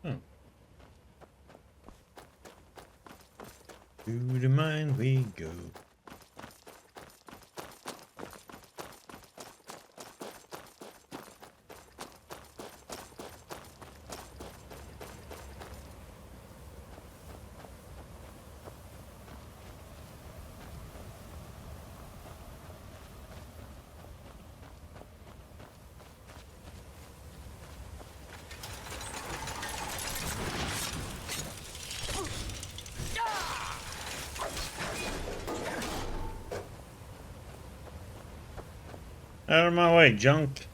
Oh. To the mine we go. Out of my way, junk.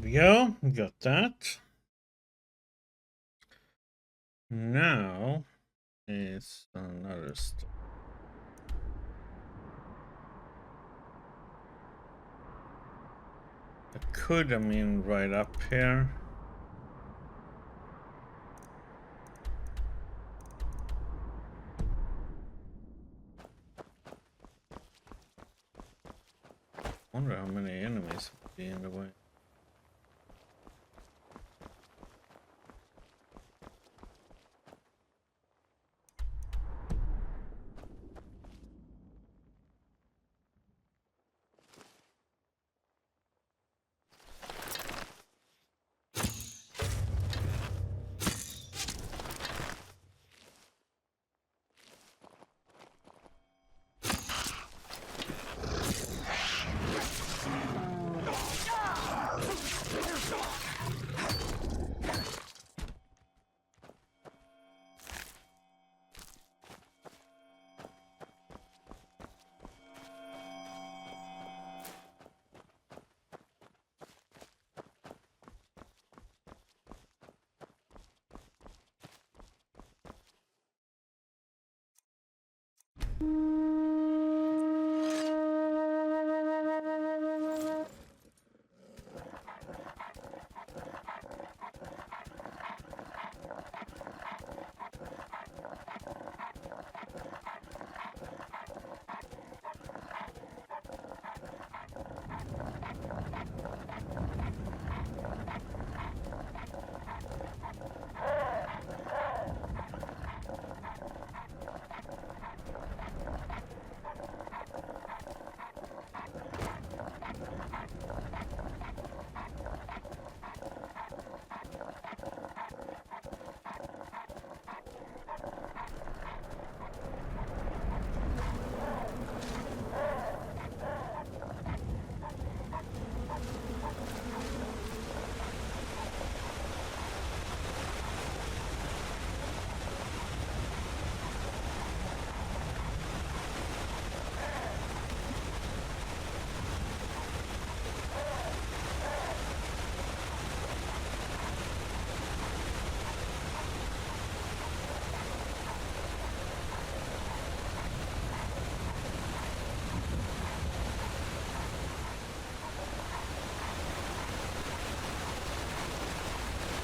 There we go. We got that. Now it's another step. I could, right up here. Wonder how many enemies would be in the way.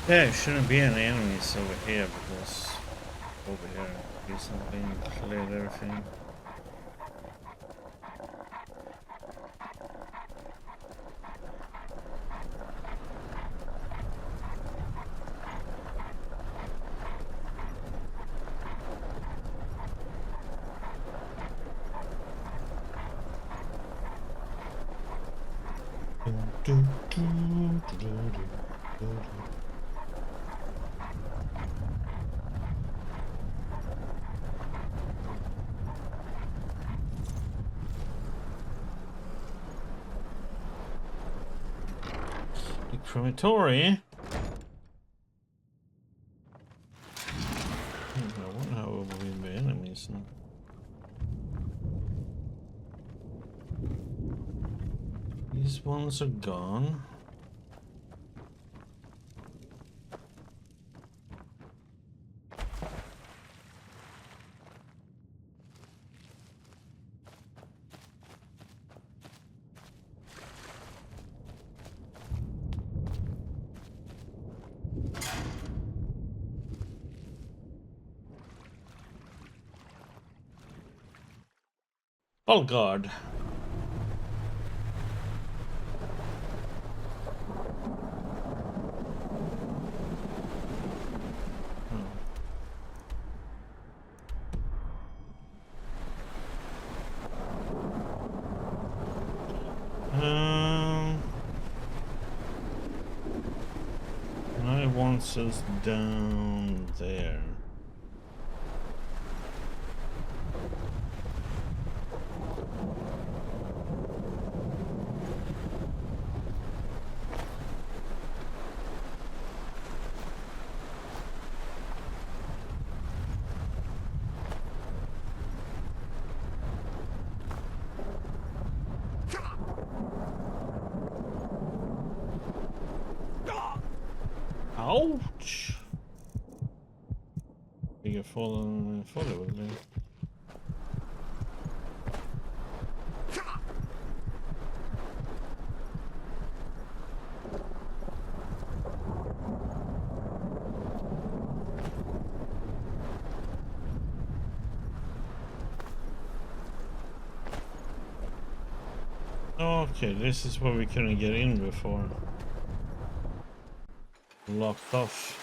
Yeah, it shouldn't be any enemies over here because over here be something cleared everything. The crematory. I wonder how will be the enemies now. These ones are gone. Oh God. I want us down there. thought it would be. Okay, this is where we couldn't get in before. Locked off.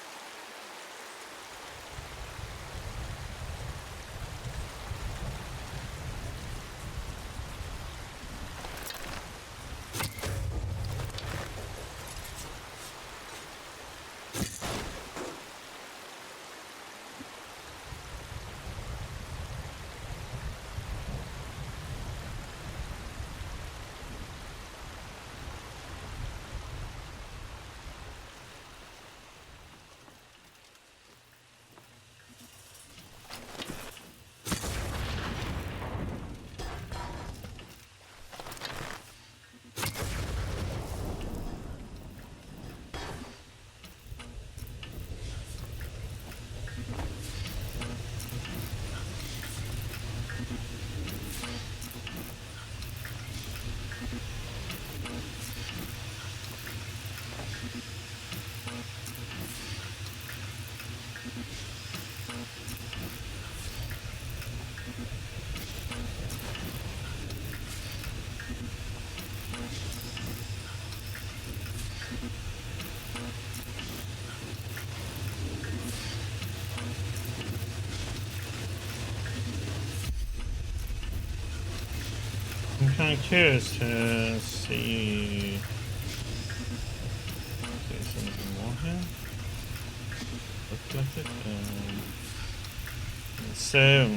I'm kind of curious to see. Okay, something more here. Look like it. So.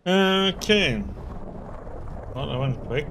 Okay. Well, I went quick.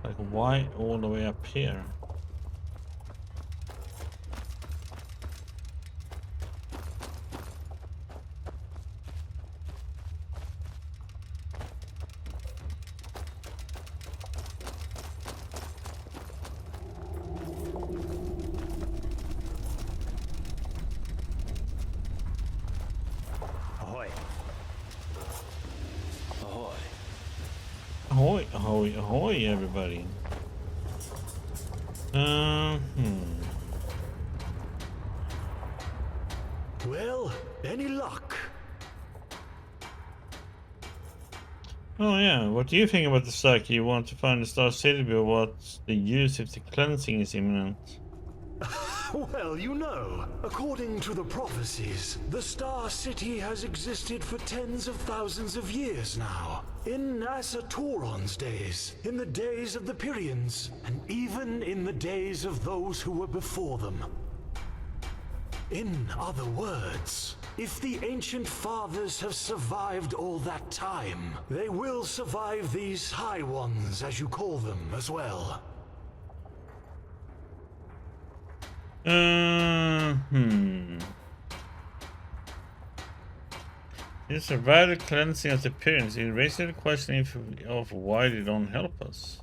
Like, why all the way up here? Ahoy. Ahoy. Ahoy, ahoy, ahoy, everybody. Well, any luck? Oh yeah, what do you think about the stack? You want to find the Star City, but what's the use if the cleansing is imminent? Well, you know, according to the prophecies, the Star City has existed for tens of thousands of years now. In Asatoron's days, in the days of the Pyrians, and even in the days of those who were before them. In other words, if the ancient fathers have survived all that time, they will survive these High Ones, as you call them, as well. You survived the cleansing of the appearance. It raises the question of why they don't help us.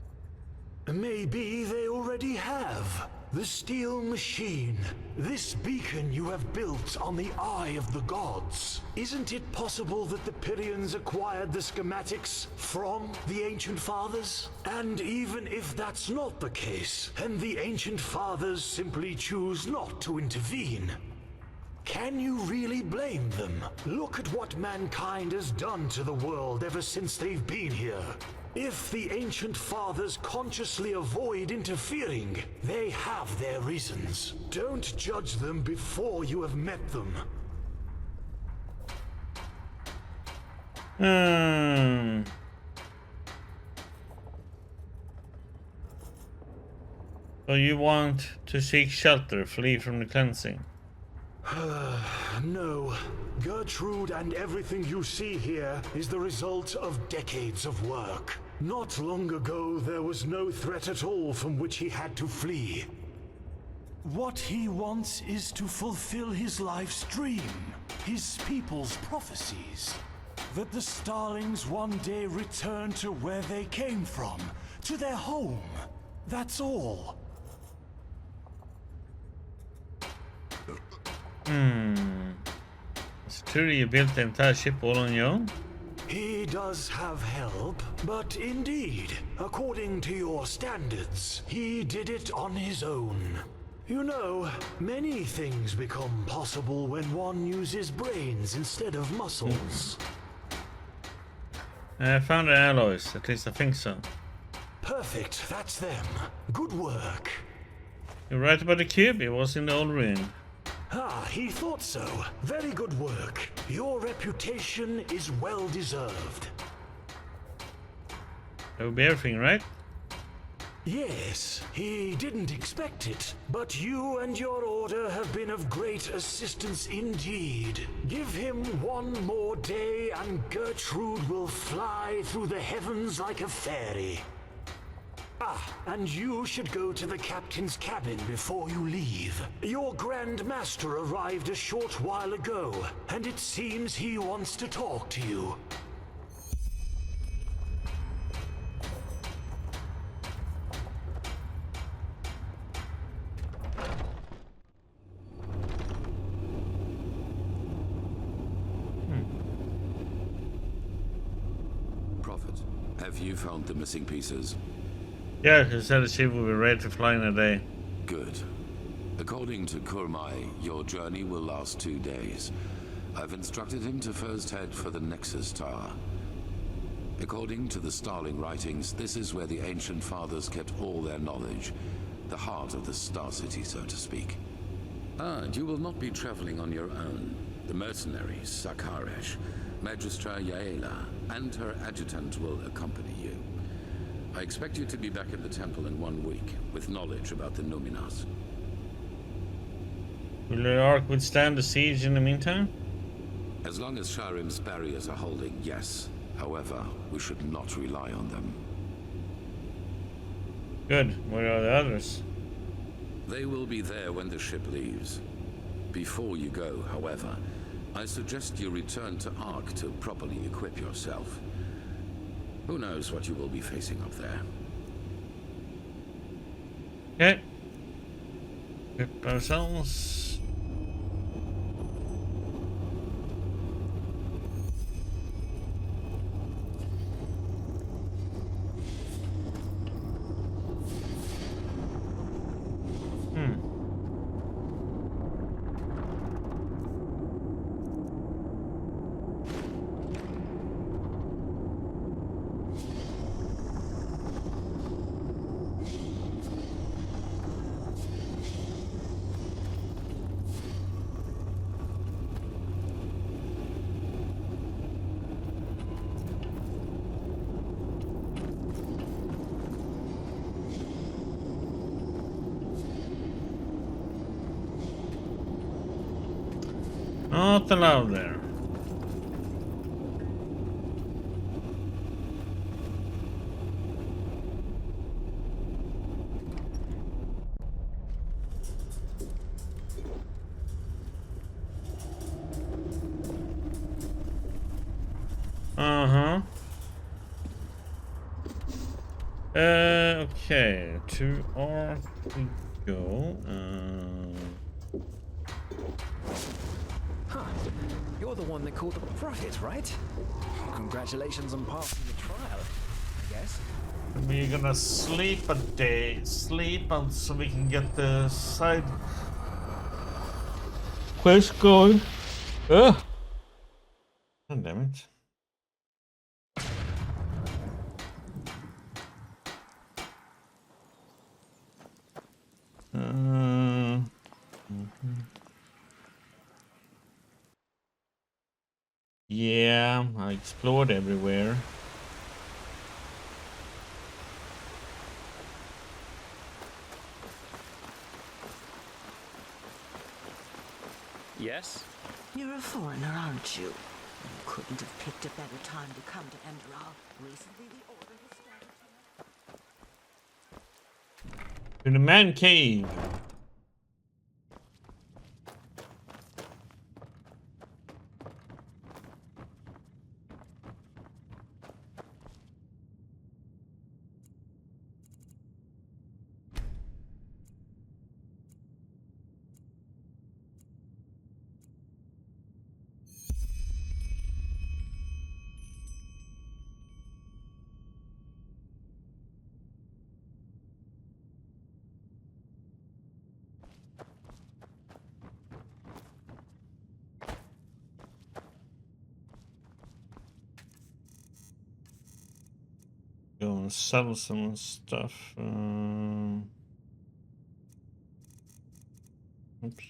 Maybe they already have. The steel machine. This beacon you have built on the Eye of the Gods. Isn't it possible that the Pyrians acquired the schematics from the Ancient Fathers? And even if that's not the case, then the Ancient Fathers simply choose not to intervene. Can you really blame them? Look at what mankind has done to the world ever since they've been here. If the Ancient Fathers consciously avoid interfering, they have their reasons. Don't judge them before you have met them. So you want to seek shelter, flee from the cleansing? No. Gertrude and everything you see here is the result of decades of work. Not long ago, there was no threat at all from which he had to flee. What he wants is to fulfill his life's dream, his people's prophecies. That the Starlings one day return to where they came from, to their home. That's all. It's true you built the entire ship all on your own? He does have help, but indeed, according to your standards, he did it on his own. You know, many things become possible when one uses brains instead of muscles. I found the alloys, at least I think so. Perfect, that's them. Good work. You're right about the cube, it was in the old ruin. Ah, he thought so. Very good work. Your reputation is well deserved. That would be everything, right? Yes, he didn't expect it, but you and your order have been of great assistance indeed. Give him one more day and Gertrude will fly through the heavens like a fairy. Ah, and you should go to the captain's cabin before you leave. Your Grand Master arrived a short while ago, and it seems he wants to talk to you. Prophet, have you found the missing pieces? Yeah, he said the ship will be ready to fly in a day. Good. According to Kurmai, your journey will last 2 days. I've instructed him to first head for the Nexus Tower. According to the Starling writings, this is where the Ancient Fathers kept all their knowledge. The heart of the Star City, so to speak. And you will not be traveling on your own. The mercenaries, Sakaresh, Magistra Yaela, and her adjutant will accompany you. I expect you to be back at the temple in 1 week, with knowledge about the Numinas. Will the Ark withstand the siege in the meantime? As long as Sharim's barriers are holding, yes. However, we should not rely on them. Good. Where are the others? They will be there when the ship leaves. Before you go, however, I suggest you return to Ark to properly equip yourself. Who knows what you will be facing up there? Okay. Equip ourselves. Not allowed there. Uh-huh. Okay, to Ark we go. Huh. You're the one they called the Prophet, right? Congratulations on passing the trial, I guess. We're gonna sleep a day. Sleep so we can get the side quest going. Ugh. God damn it. Yeah, I explored everywhere. Yes? You're a foreigner, aren't you? You couldn't have picked a better time to come to Enderal. Recently the order has started To the man cave. Go and sell some stuff. Oops.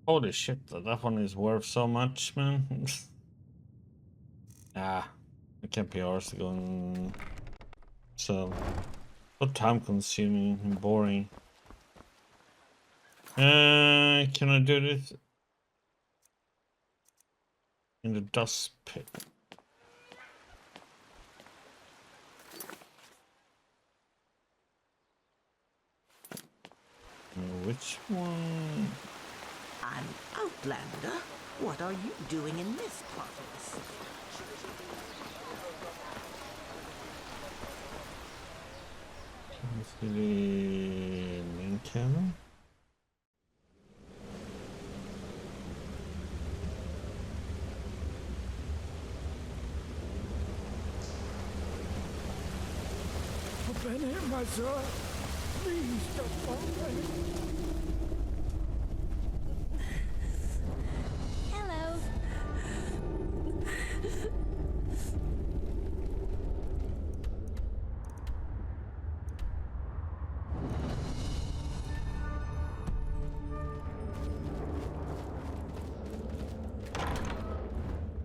Holy shit, that one is worth so much, man. Ah, it can't be ours to go and sell. So time consuming and boring. Can I do this in the dust pit? Which one? An outlander? What are you doing in this part of the city? The main cabin. Open it, my son. Please don't open it. Hello.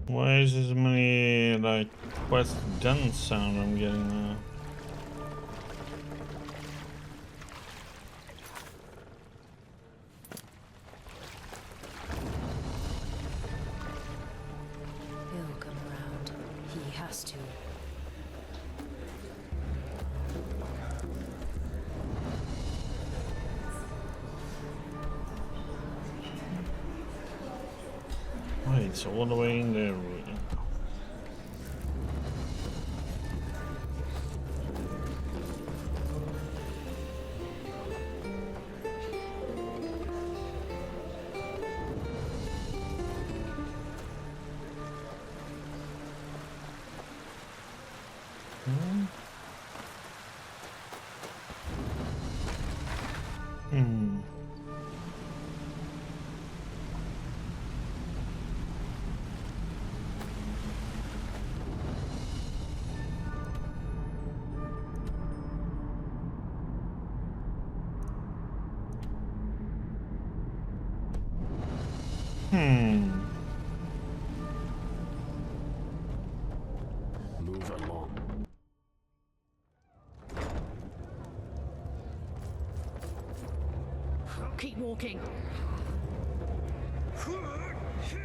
Why is this many like quest done sound I'm getting now? He'll come around. He has to. Wait, it's all the way in there. Hmm. Hmm. Move along. Keep walking.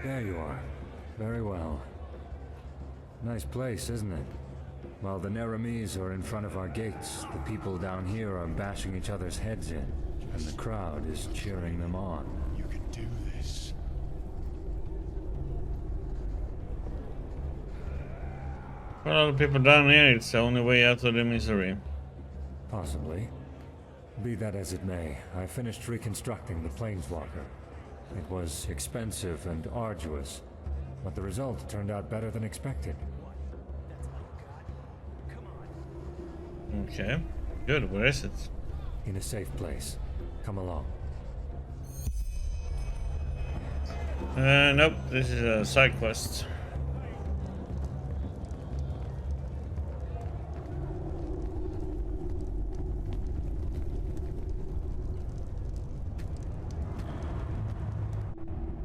There you are. Very well. Nice place, isn't it? While the Neramis are in front of our gates, the people down here are bashing each other's heads in, and the crowd is cheering them on. You can do this. For a lot of people down here, it's the only way out of the misery. Possibly. Be that as it may, I finished reconstructing the Planeswalker. It was expensive and arduous, but the result turned out better than expected. Okay, good. Where is it? In a safe place. Come along. Nope. This is a side quest.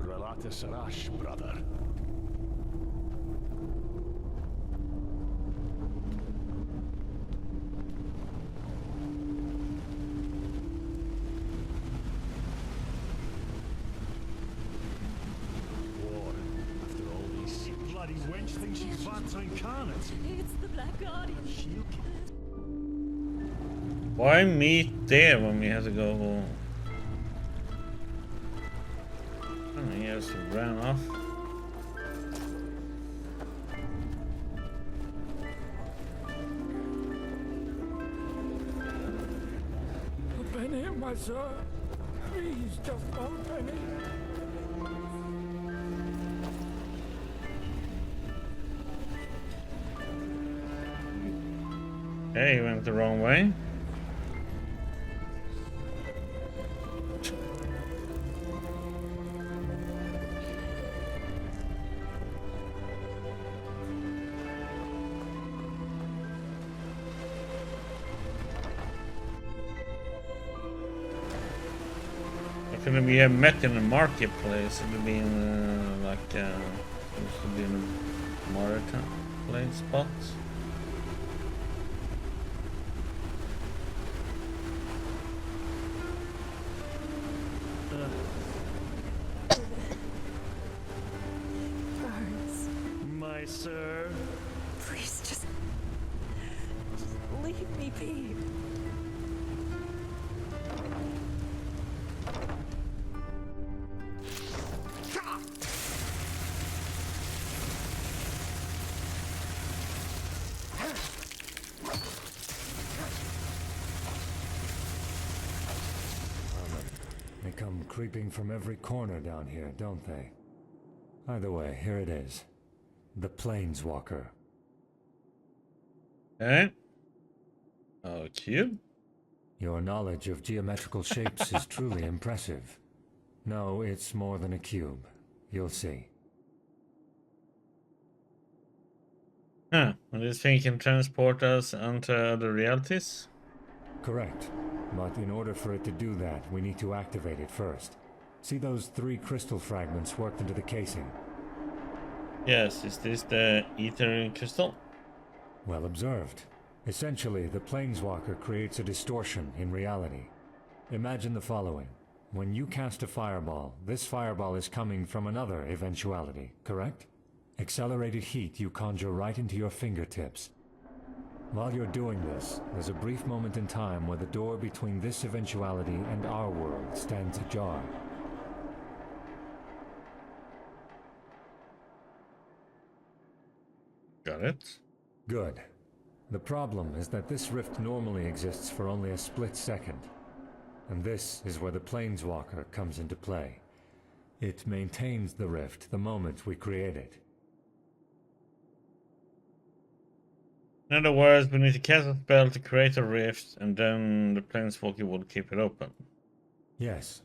Relatus Rash, brother. Wench thinks she's Vanta incarnate. It's the Black Guardian. She'll Why meet there when we have to go home? Oh, he just ran off. A penny, my sir. Please, just one penny. Okay, he went the wrong way. Couldn't we have met in the marketplace? It would be in supposed to be in a marketplace spot. My sir. Please, just leave me be. They come creeping from every corner down here, don't they? Either way, here it is. The Planeswalker. Okay. Oh, cute. Your knowledge of geometrical shapes is truly impressive. No, it's more than a cube. You'll see. Huh. And this thing can transport us onto other realities? Correct. But in order for it to do that, we need to activate it first. See those 3 crystal fragments worked into the casing? Yes, is this the ether crystal? Well observed. Essentially, the Planeswalker creates a distortion in reality. Imagine the following. When you cast a fireball, this fireball is coming from another eventuality, correct? Accelerated heat you conjure right into your fingertips. While you're doing this, there's a brief moment in time where the door between this eventuality and our world stands ajar. Got it. Good. The problem is that this rift normally exists for only a split second. And this is where the Planeswalker comes into play. It maintains the rift the moment we create it. In other words, we need to cast a spell to create a rift, and then the Planeswalker will keep it open. Yes.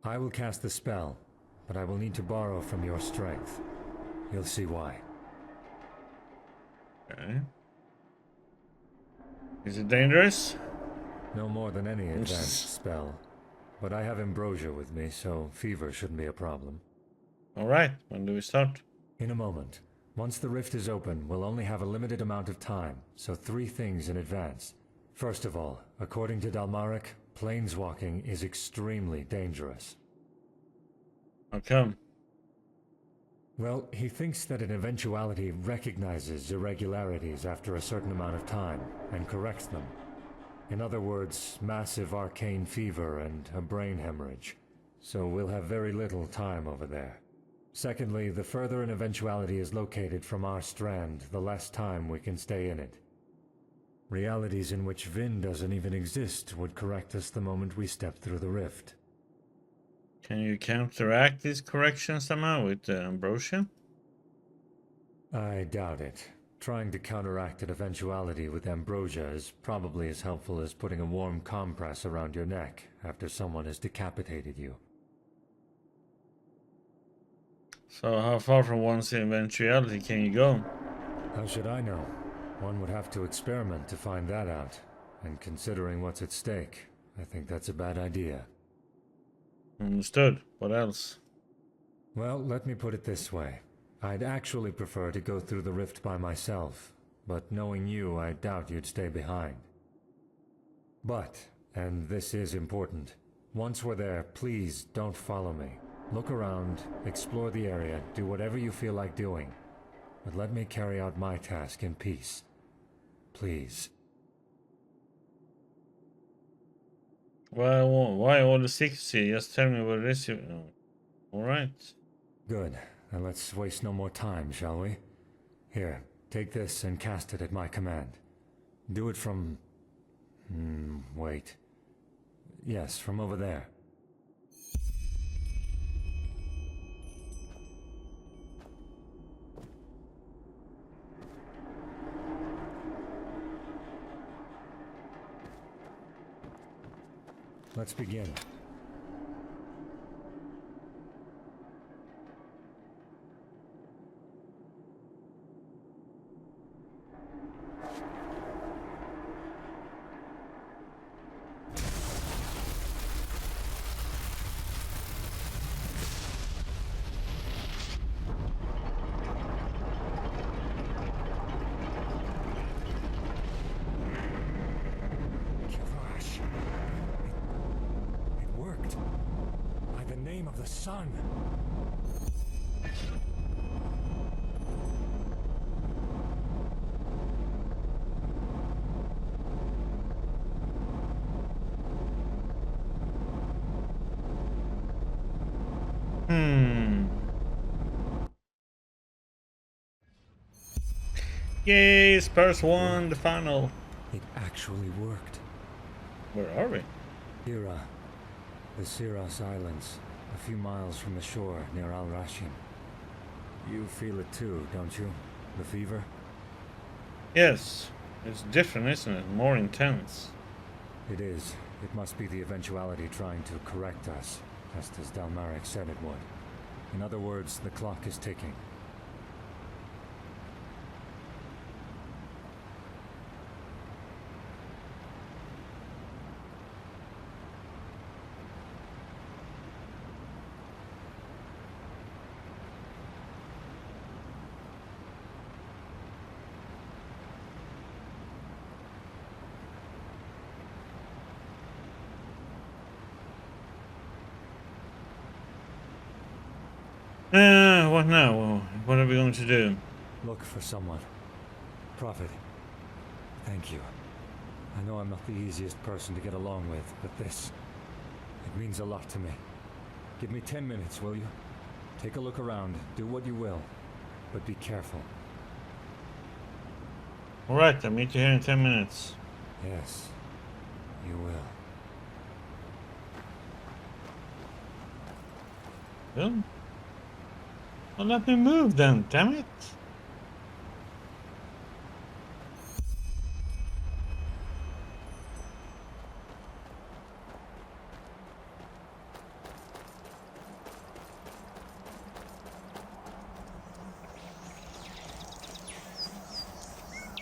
I will cast the spell, but I will need to borrow from your strength. You'll see why. Okay. Is it dangerous? No more than any advanced spell. But I have ambrosia with me, so fever shouldn't be a problem. Alright, when do we start? In a moment. Once the rift is open, we'll only have a limited amount of time, so 3 things in advance. First of all, according to Dalmaric, planeswalking is extremely dangerous. How come? Well, he thinks that an eventuality recognizes irregularities after a certain amount of time and corrects them. In other words, massive arcane fever and a brain hemorrhage. So we'll have very little time over there. Secondly, the further an eventuality is located from our strand, the less time we can stay in it. Realities in which Vin doesn't even exist would correct us the moment we step through the rift. Can you counteract these corrections somehow with ambrosia? I doubt it. Trying to counteract an eventuality with ambrosia is probably as helpful as putting a warm compress around your neck after someone has decapitated you. So how far from one's eventuality can you go? How should I know? One would have to experiment to find that out. And considering what's at stake, I think that's a bad idea. Understood. What else? Well, let me put it this way. I'd actually prefer to go through the rift by myself, but knowing you, I doubt you'd stay behind. But, and this is important, once we're there, please don't follow me. Look around, explore the area, do whatever you feel like doing. But let me carry out my task in peace. Please. Well, why all the secrecy? Just tell me what it is you... Alright. Good. Then let's waste no more time, shall we? Here, take this and cast it at my command. Do it from... wait. Yes, from over there. Let's begin. Sun. Yay, Spurs won the final. It actually worked. Where are we? Hira, the Siras Islands, a few miles from the shore near Al Rashim. You feel it too, don't you? The fever? Yes. It's different, isn't it? More intense. It is. It must be the eventuality trying to correct us, just as Dalmaric said it would. In other words, the clock is ticking. What now? What are we going to do? Look for someone. Prophet, thank you. I know I'm not the easiest person to get along with, but this... it means a lot to me. Give me 10 minutes, will you? Take a look around, do what you will, but be careful. Alright, I'll meet you here in 10 minutes. Yes, you will. Well, well, let me move then, damn it.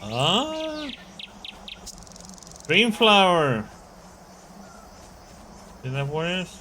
Ah, green flower. Is that what it is?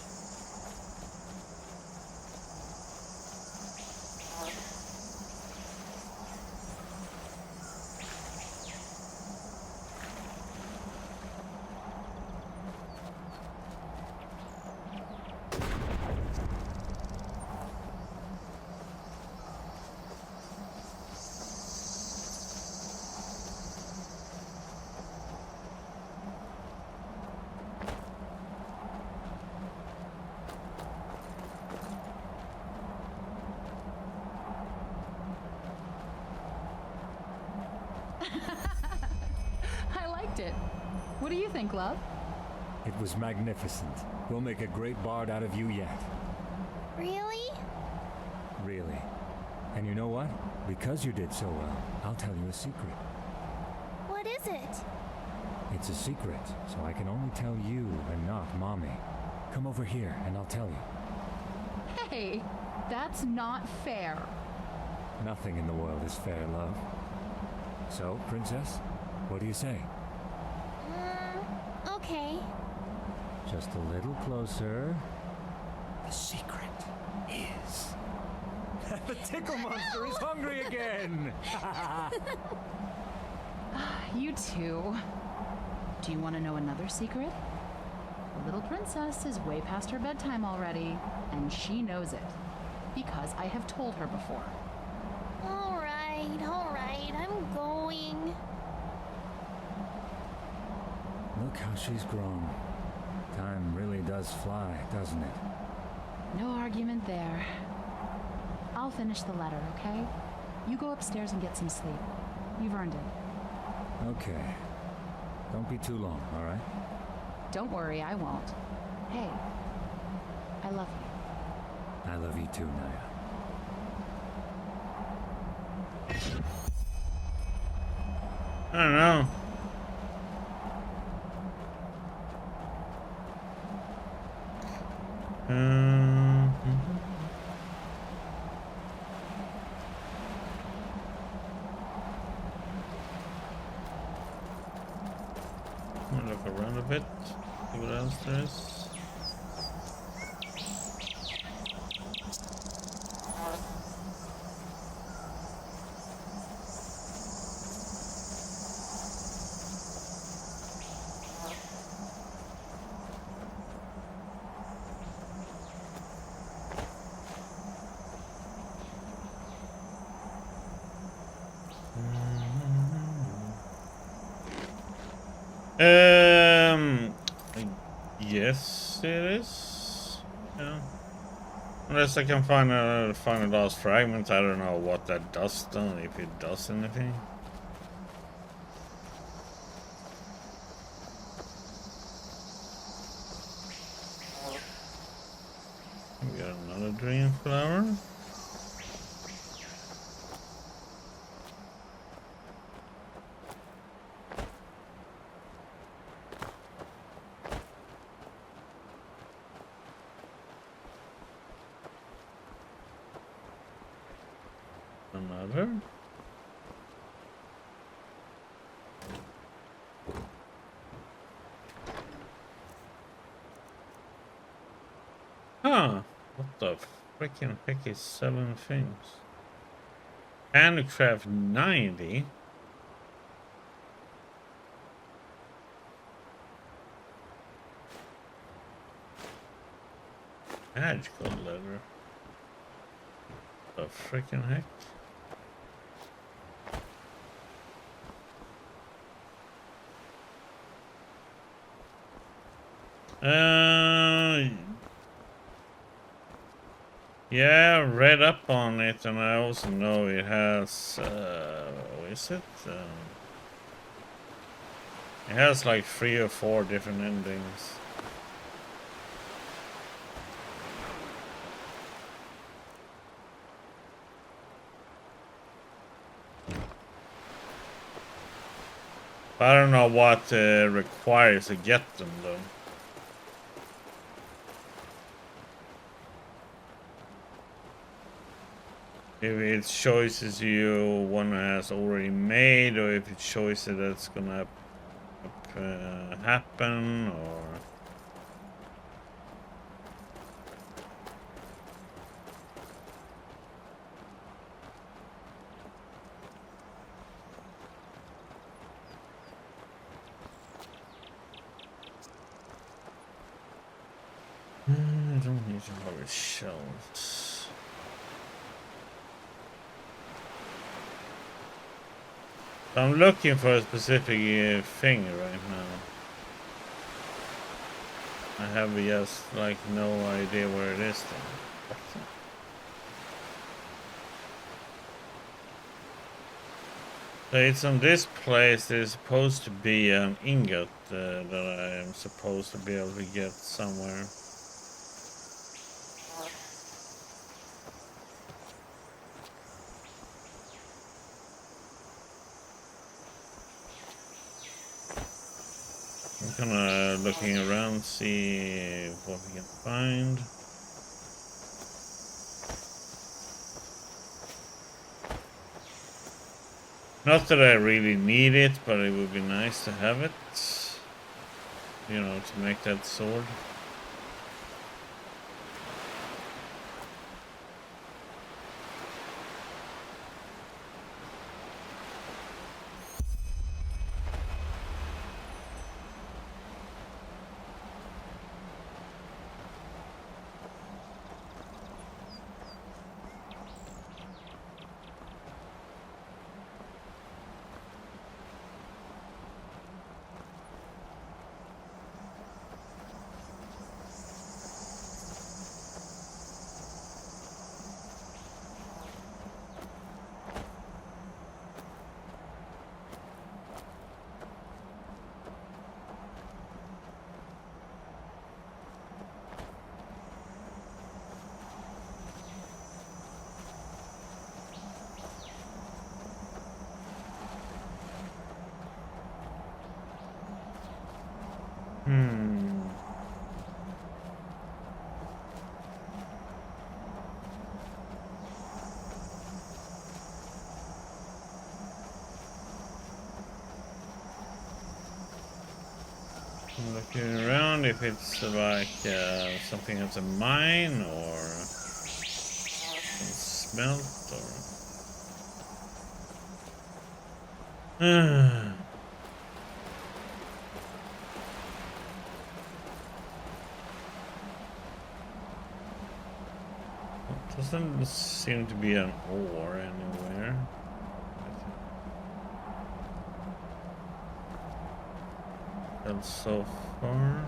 it. What do you think, love? It was magnificent. We'll make a great bard out of you yet. Really? Really. And you know what? Because you did so well, I'll tell you a secret. What is it? It's a secret, so I can only tell you and not Mommy. Come over here and I'll tell you. Hey, that's not fair. Nothing in the world is fair, love. So, Princess, what do you say? Okay. Just a little closer. The secret is... the tickle monster is hungry again! You two. Do you want to know another secret? The little princess is way past her bedtime already, and she knows it. Because I have told her before. Alright, I'm going. Look how she's grown. Time really does fly, doesn't it? No argument there. I'll finish the letter, okay? You go upstairs and get some sleep. You've earned it. Okay. Don't be too long, all right? Don't worry, I won't. Hey, I love you. I love you too, Naya. I don't know. I'll look around a bit, see what else there is. Yes, it is. Yeah. Unless I can find a lost fragment, I don't know what that does though, if it does anything. We got another dream flower. Another. Huh. What the freaking heck is 7 things? Handcraft 90. Magical leather. The freaking heck? Yeah, I read up on it, and I also know it has, what is it? It has like 3 or 4 different endings. I don't know what requires to get them though. If it's choices one has already made, or if it's choices that's gonna happen, or I don't need to have it shelved. I'm looking for a specific thing right now. I have just like no idea where it is though. So it's on this place. There's supposed to be an ingot that I am supposed to be able to get somewhere. I'm kind of looking around, see what we can find. Not that I really need it, but it would be nice to have it. You know, to make that sword. I'm looking around if it's like something that's a mine or smelt or. Doesn't seem to be an ore anywhere. And so far,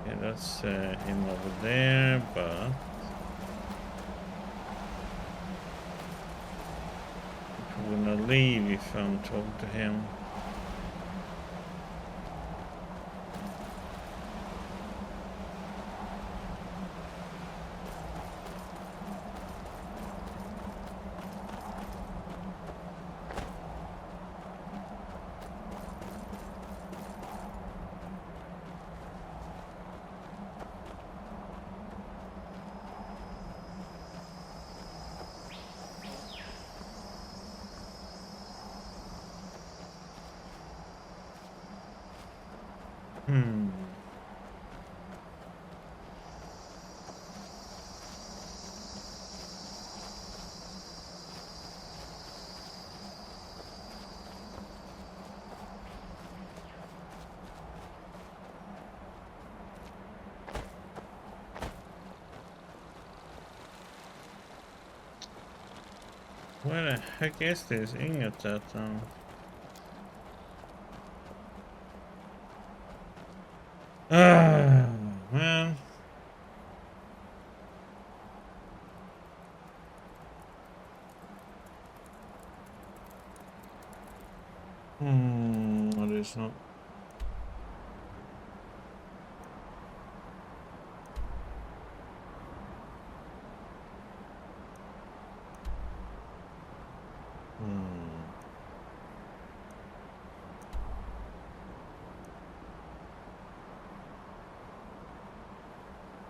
yeah, that's him over there, but I wouldn't leave if I'm talking to him. Where the heck is this ingot at? Man. What is not?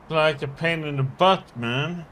Like a pain in the butt, man.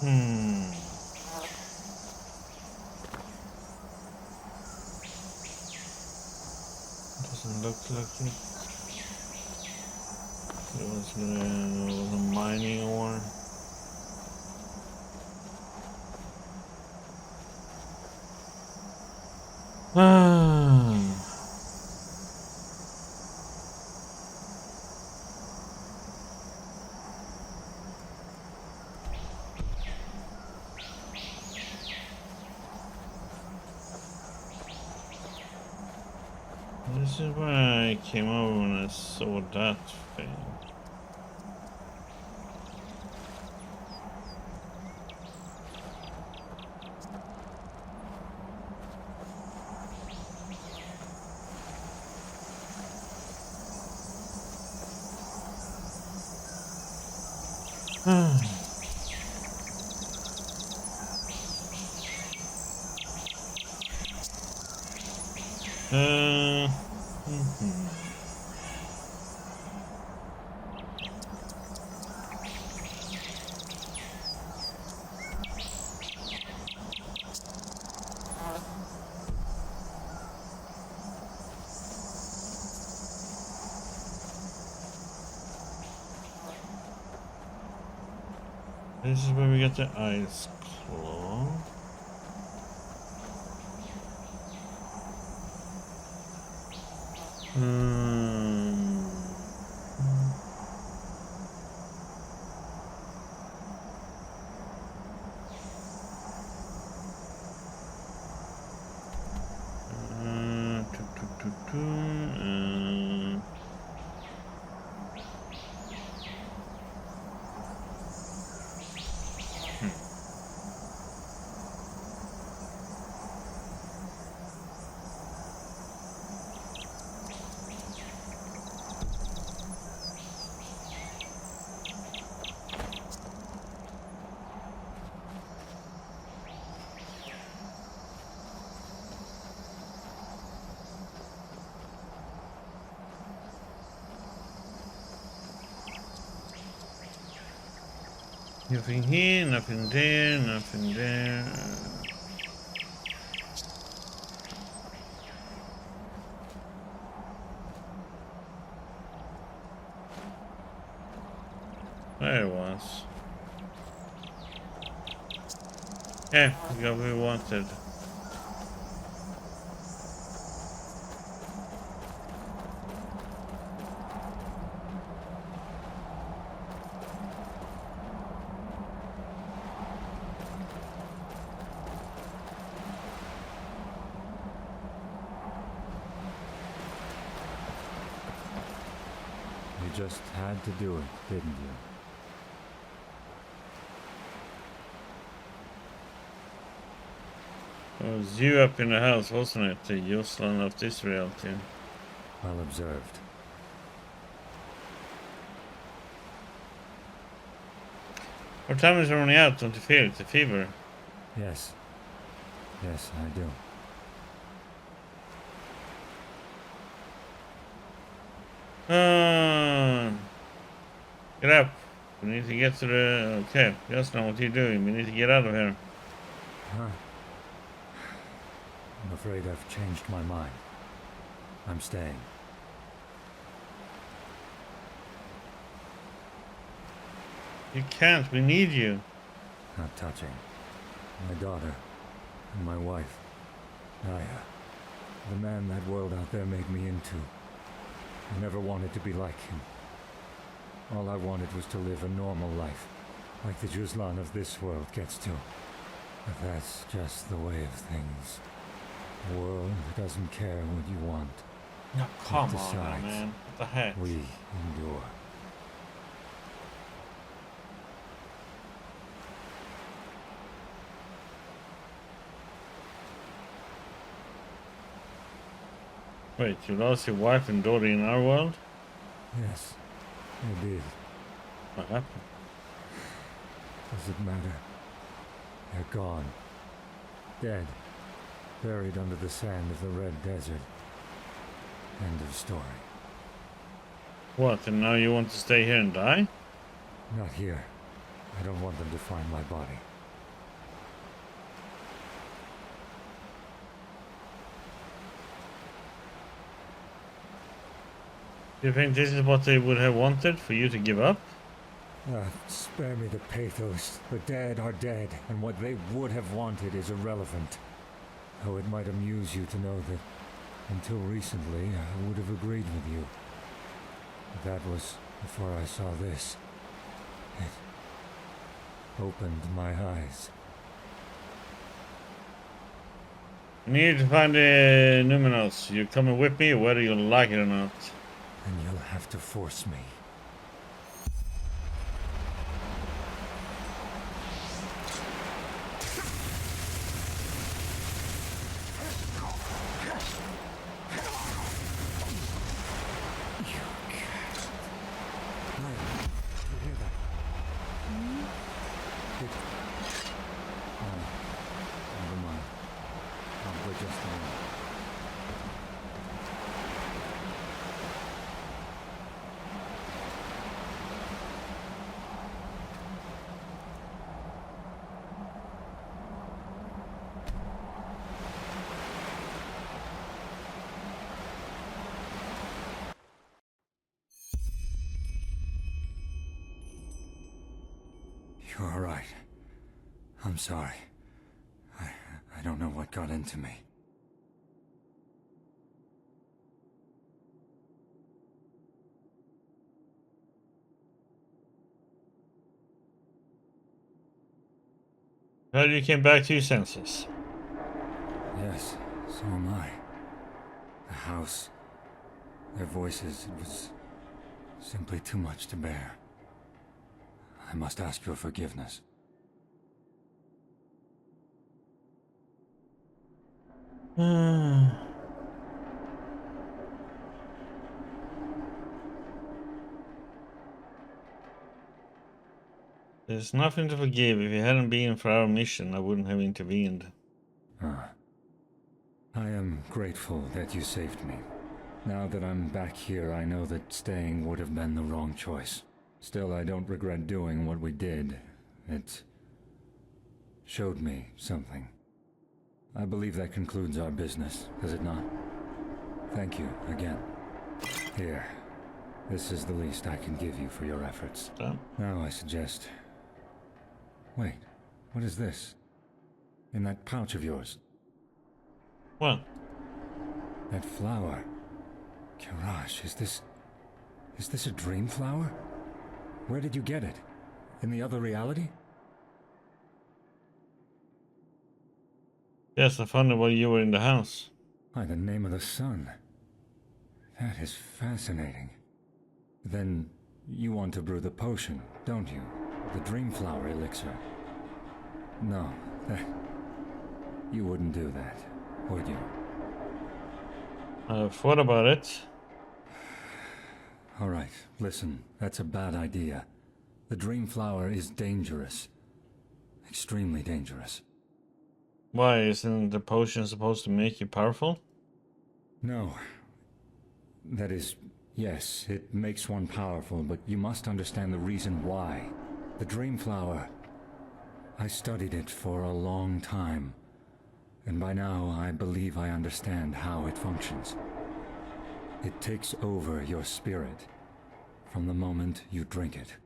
Doesn't look like it. It was a mining ore. This is why I came over when I saw that thing. This is where we get the ice claw. Nothing here, nothing there, nothing there. There it was. Yeah, we got what we wanted. You just had to do it, didn't you? It was you up in the house, wasn't it? The Yuslan of this reality. Well observed. Our time is running out, don't you feel it? The fever. Yes. Yes, I do. Get up. We need to get to the... Okay, just know what you're doing. We need to get out of here. Huh. I'm afraid I've changed my mind. I'm staying. You can't. We need you. Not touching. My daughter and my wife, Naya. The man that world out there made me into. I never wanted to be like him. All I wanted was to live a normal life, like the Juzlan of this world gets to. But that's just the way of things. A world that doesn't care what you want. No, come on, decides. man. What the heck? We endure. Wait, you lost your wife and daughter in our world? Yes, I did. What happened? Does it matter? They're gone. Dead. Buried under the sand of the Red Desert. End of story. What, and now you want to stay here and die? Not here. I don't want them to find my body. Do you think this is what they would have wanted, for you to give up? Spare me the pathos. The dead are dead, and what they would have wanted is irrelevant. Oh, it might amuse you to know that until recently I would have agreed with you. But that was before I saw this. It opened my eyes. I need to find the Numenos. You're coming with me, whether you like it or not. And you'll have to force me. You're all right. I'm sorry. I don't know what got into me. How you came back to your senses? Yes, so am I. The house, their voices, it was simply too much to bear. I must ask your forgiveness. There's nothing to forgive. If it hadn't been for our mission, I wouldn't have intervened. I am grateful that you saved me. Now that I'm back here, I know that staying would have been the wrong choice. Still, I don't regret doing what we did. It showed me something. I believe that concludes our business, does it not? Thank you again. Here, this is the least I can give you for your efforts. Now I suggest... Wait, what is this? In that pouch of yours? What? That flower. Kirash, is this a dream flower? Where did you get it? In the other reality? Yes, I found it while you were in the house. By the name of the sun. That is fascinating. Then you want to brew the potion, don't you? The dream flower elixir. No, you wouldn't do that, would you? I've thought about it. All right, listen, that's a bad idea. The dream flower is dangerous. Extremely dangerous. Why, isn't the potion supposed to make you powerful? No. That is, yes, it makes one powerful, but you must understand the reason why. The dream flower, I studied it for a long time, and by now I believe I understand how it functions. It takes over your spirit from the moment you drink it.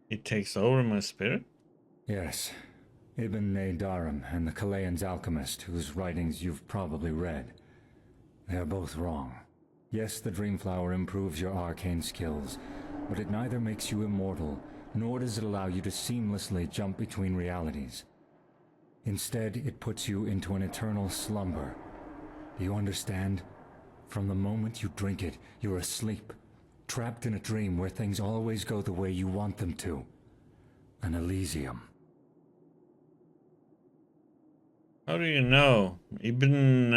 It takes over my spirit? Yes. Ibn Nadarim and the Kalayan's alchemist, whose writings you've probably read. They are both wrong. Yes, the dream flower improves your arcane skills, but it neither makes you immortal, nor does it allow you to seamlessly jump between realities. Instead, it puts you into an eternal slumber. Do you understand? From the moment you drink it, you're asleep, trapped in a dream where things always go the way you want them to. An Elysium. How do you know? Ibn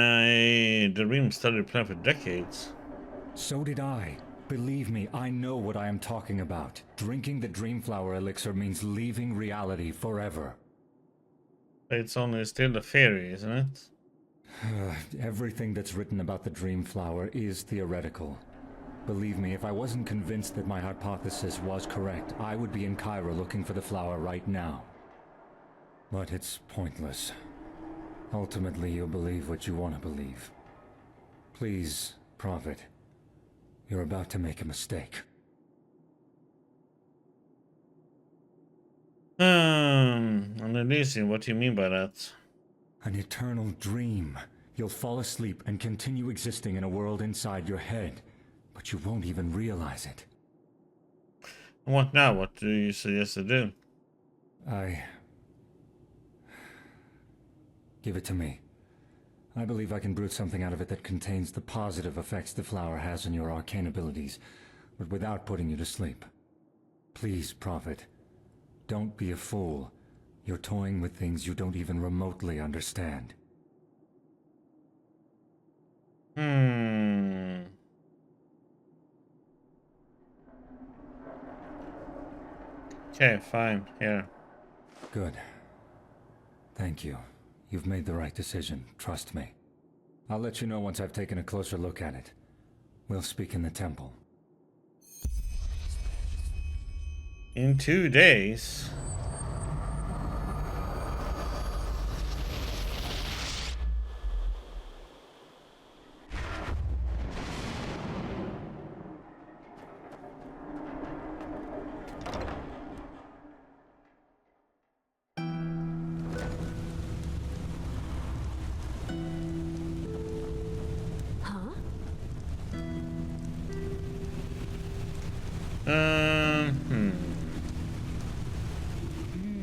Darim studied plan for decades. So did I. Believe me, I know what I am talking about. Drinking the Dreamflower elixir means leaving reality forever. It's only still a theory, isn't it? Everything that's written about the Dreamflower is theoretical. Believe me, if I wasn't convinced that my hypothesis was correct, I would be in Cairo looking for the flower right now. But it's pointless. Ultimately, you'll believe what you want to believe. Please, Prophet. You're about to make a mistake. Annalise, what do you mean by that? An eternal dream. You'll fall asleep and continue existing in a world inside your head, but you won't even realize it. What now? What do you suggest to do? Give it to me. I believe I can brew something out of it that contains the positive effects the flower has on your arcane abilities, but without putting you to sleep. Please, Prophet, don't be a fool. You're toying with things you don't even remotely understand. Okay, fine. Here. Good. Thank you. You've made the right decision, trust me. I'll let you know once I've taken a closer look at it. We'll speak in the temple. In 2 days?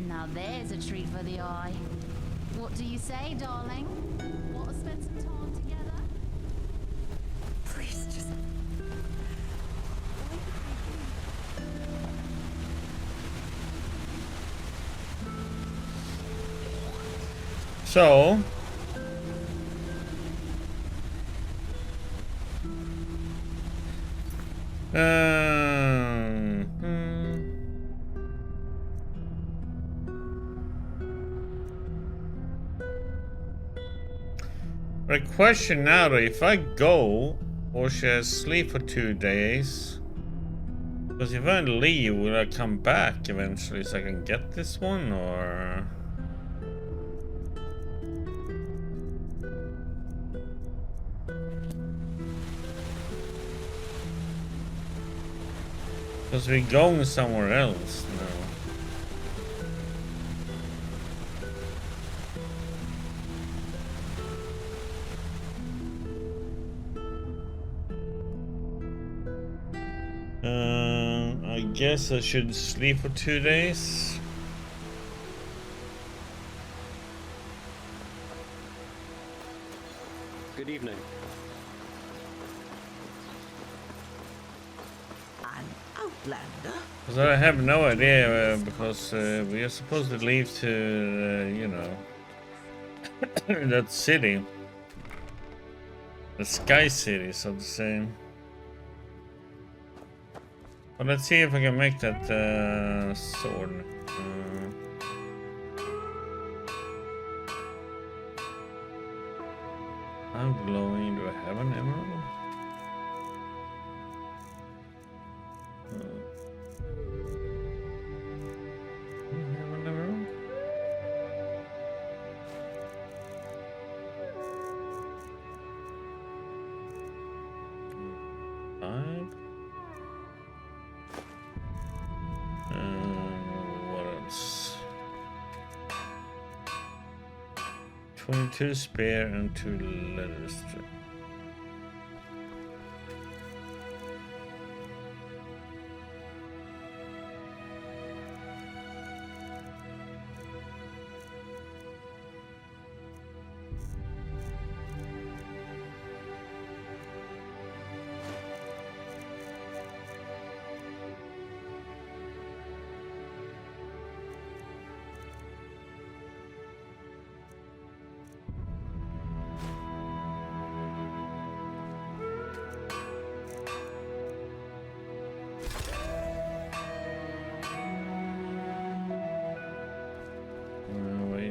Now there's a treat for the eye. What do you say, darling? Want to spend some time together? Please, just... So... The question now though, if I go or should I sleep for 2 days? Because if I leave, will I come back eventually so I can get this one, or? Because we're going somewhere else now. I guess I should sleep for 2 days. Good evening. An outlander? Because I have no idea, because we are supposed to leave to, you know, that city. The Sky City, so to say. But let's see if I can make that sword. I'm glowing. Do I have an emerald? Do I have an emerald? What else? 22 spare and 2 leather strip.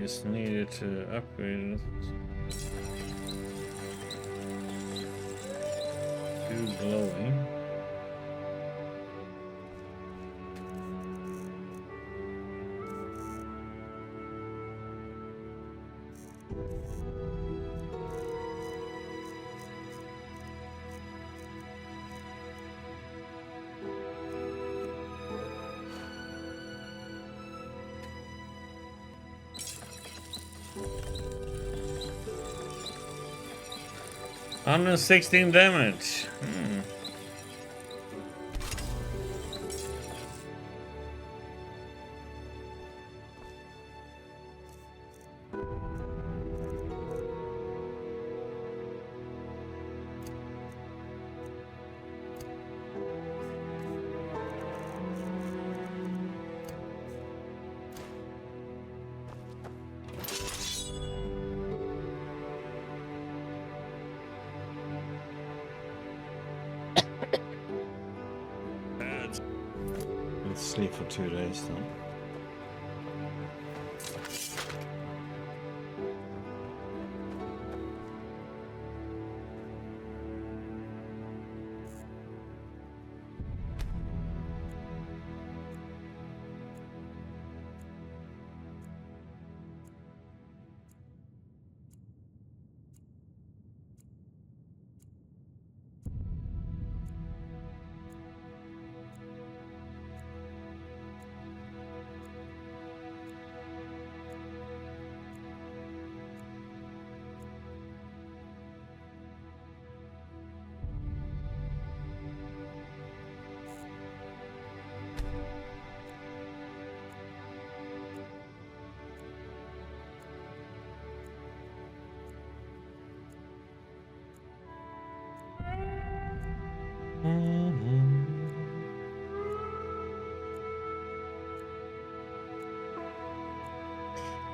Just needed to upgrade it. Too glowing. 116 damage. Let's sleep for 2 days then.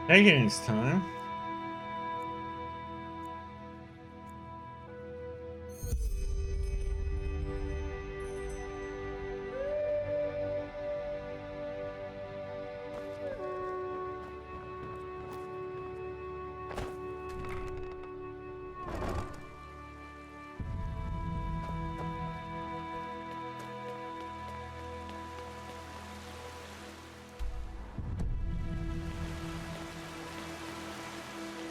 Taking its time.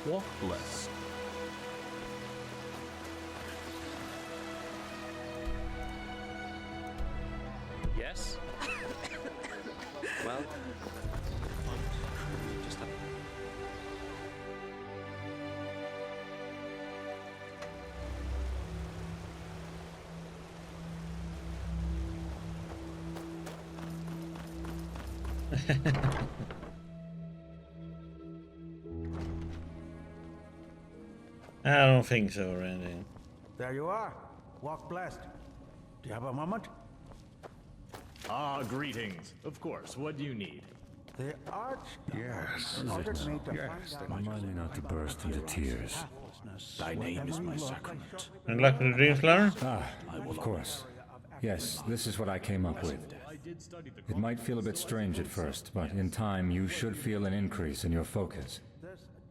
Walk blessed. Yes? Well, just have... I don't think so, Randy. There you are. Walk blessed. Do you have a moment? Ah, greetings. Of course. What do you need? The arch. Yes. Ordered me to Yes. find out Remind me not to burst into tears. Thy name is my sacrament. And luck with the dream flower? Ah, of course. Yes, this is what I came up with. It might feel a bit strange at first, but in time you should feel an increase in your focus.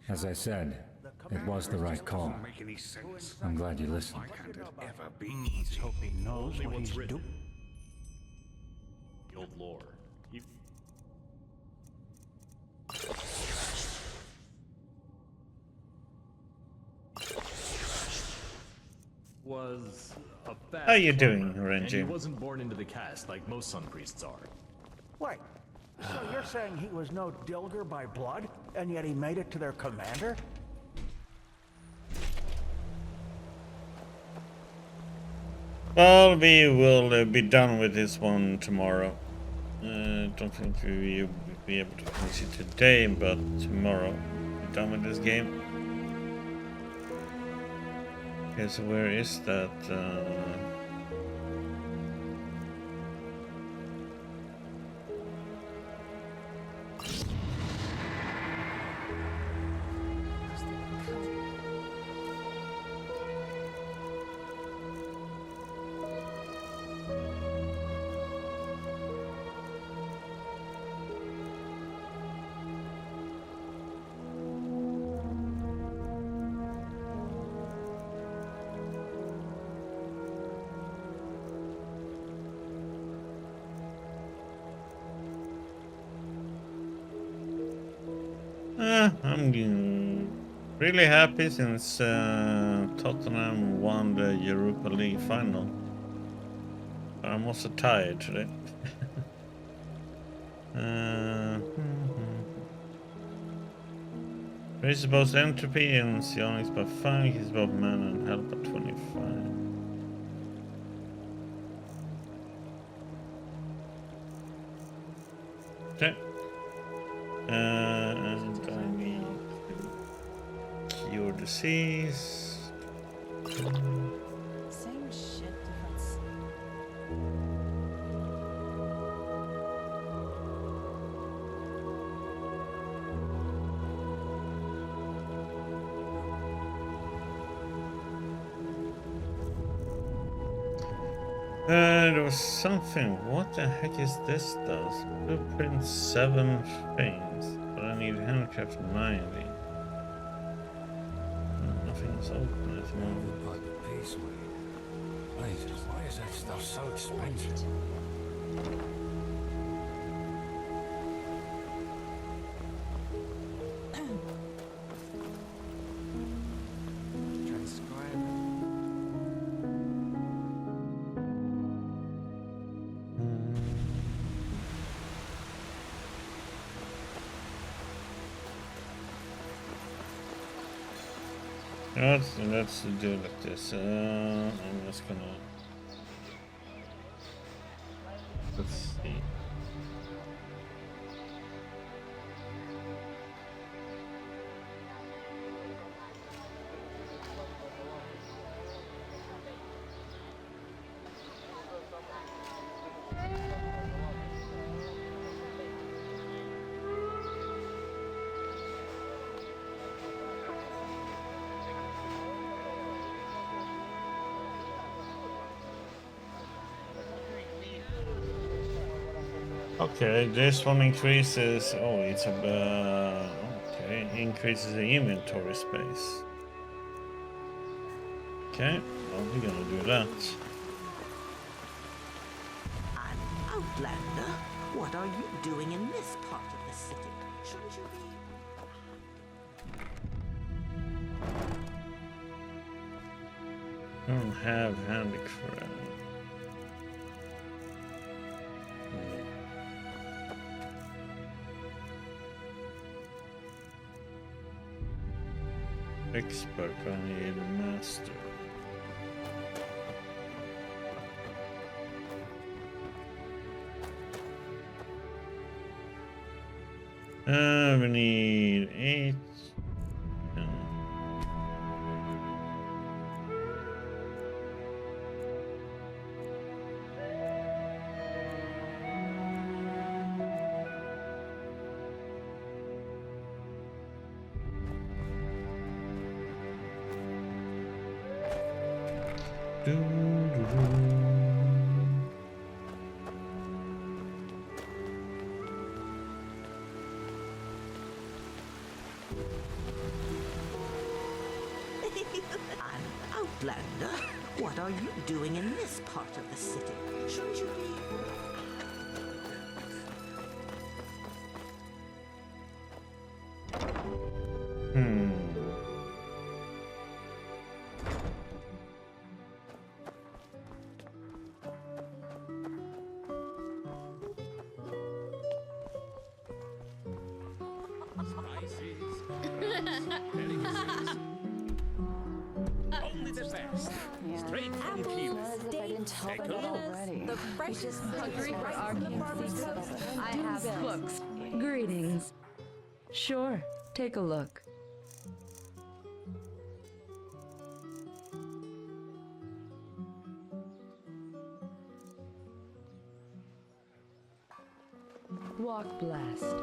As I said, it was the right call. Make any sense? I'm glad you listened. Can't it ever be easy? Hope he knows Only what what's he's written. doing. The old lore. He... was a fast How you doing, climber, and he Renji? wasn't born into the cast like most sun priests are. Wait. So you're saying he was no Dilger by blood, and yet he made it to their commander? Well, we will be done with this one tomorrow. Don't think we will be able to finish it today, but tomorrow we'll be done with this game. Okay, so where is that? I'm getting... Really happy since Tottenham won the Europa League final. I'm also tired today. Raise both entropy and psionics by 5, he's both mana and health by 25. Okay. And I need to cure disease. Same shit, difference. There was something. What the heck is this does? Blueprint 7 things. But I need handcraft 90. Nothing's open at the moment. By the piece weight. Jesus, why is that stuff so expensive? Let's do it like this. I'm just gonna. Let's see. Okay, this one increases. Oh, it's a okay. Increases the inventory space. Okay, well, we're gonna do that. An outlander? What are you doing in this part of the city? Shouldn't you be? I don't have handicraft. Expert, I need a master. We need 8. An outlander? What are you doing in this part of the city? Shouldn't you be? Only the best. Straight from Kiev. Take a look. The freshest hungry right from the farmer's house. I have cooks. Greetings. Sure, take a look. Walk blessed.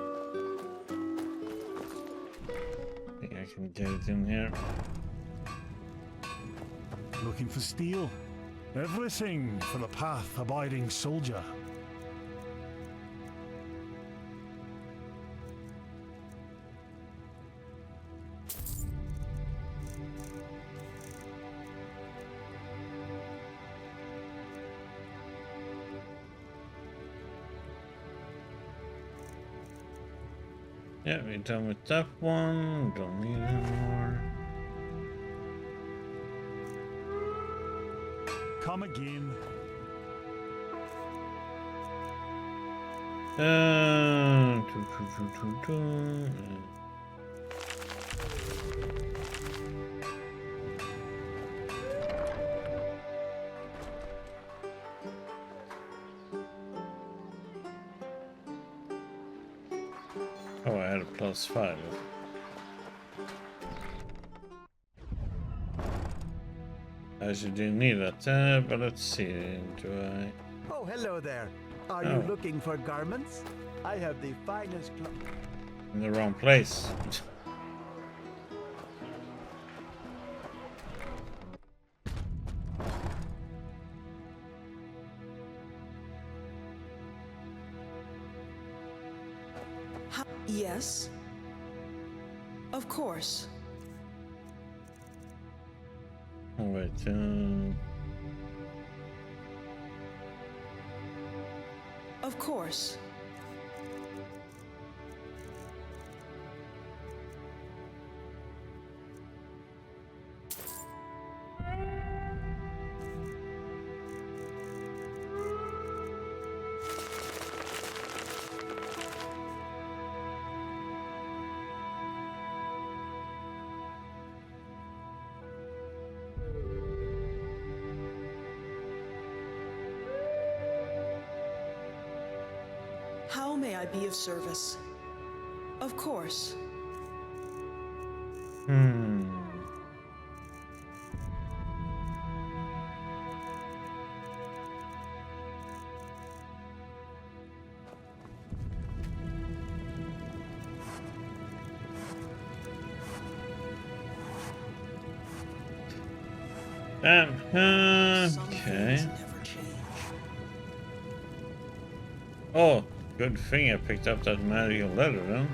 I think I can get it in here. Looking for steel? Everything for the path-abiding soldier. Yeah, we're done with that one. Don't need anymore. Come again. Uh, Oh, I had a +5. I actually didn't need that, but let's see. Do I? Oh, hello there. Are Oh. you looking for garments? I have the finest In the wrong place. Yes. Of course. Oh, wait. Of course. How may I be of service? Of course. Okay. Oh, good thing I picked up that magical letter then.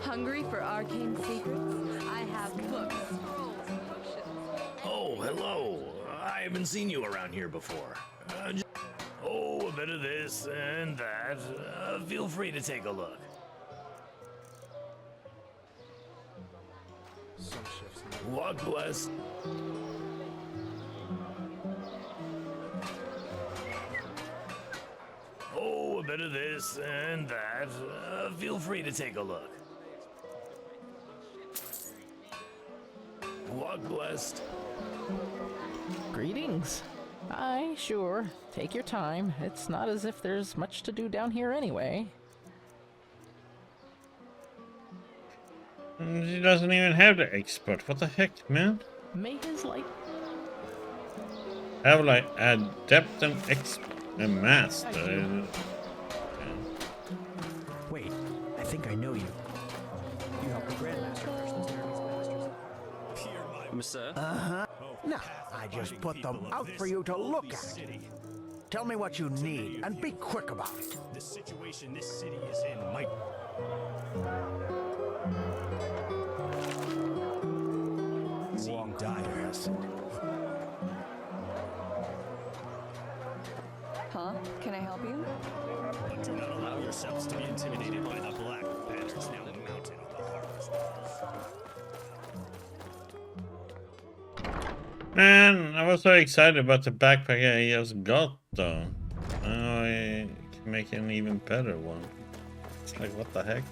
Hungry for arcane secrets? I have books, scrolls, potions. Oh, hello. I haven't seen you around here before. A bit of this and that. Feel free to take a look. Walk blessed. A bit of this and that. Feel free to take a look. Walk blessed. Greetings. Aye, sure. Take your time. It's not as if there's much to do down here anyway. She doesn't even have the expert. What the heck, man? May his light. Have like adept and master. Wait, I think I know you. You help the Grandmaster fetch the Masters. Sir? Uh-huh. No, I just put them out for you to look at. Tell me what you need, and be quick about it. The situation this city is in might... Seem dire. Huh? Can I help you? But do not allow yourselves to be intimidated by the black banners now mounted on the harvest. Man, I was so excited about the backpack I just got though. Now I can make an even better one. It's like, what the heck?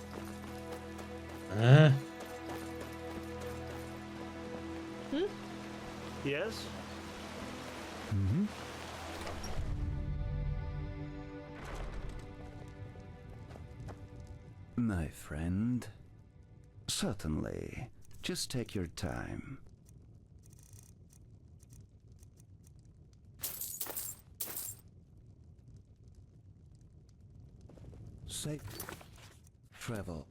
Yes? Mm-hmm. My friend, certainly. Just take your time. Safe travel.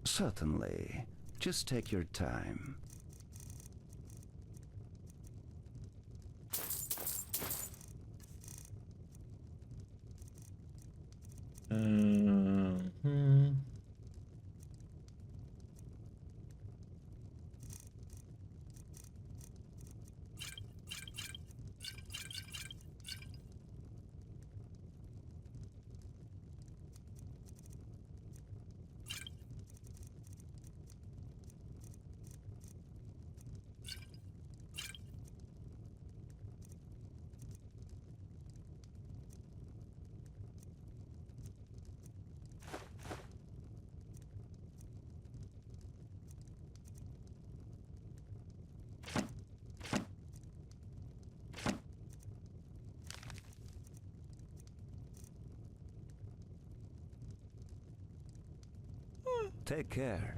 Certainly. Just take your time. Take care.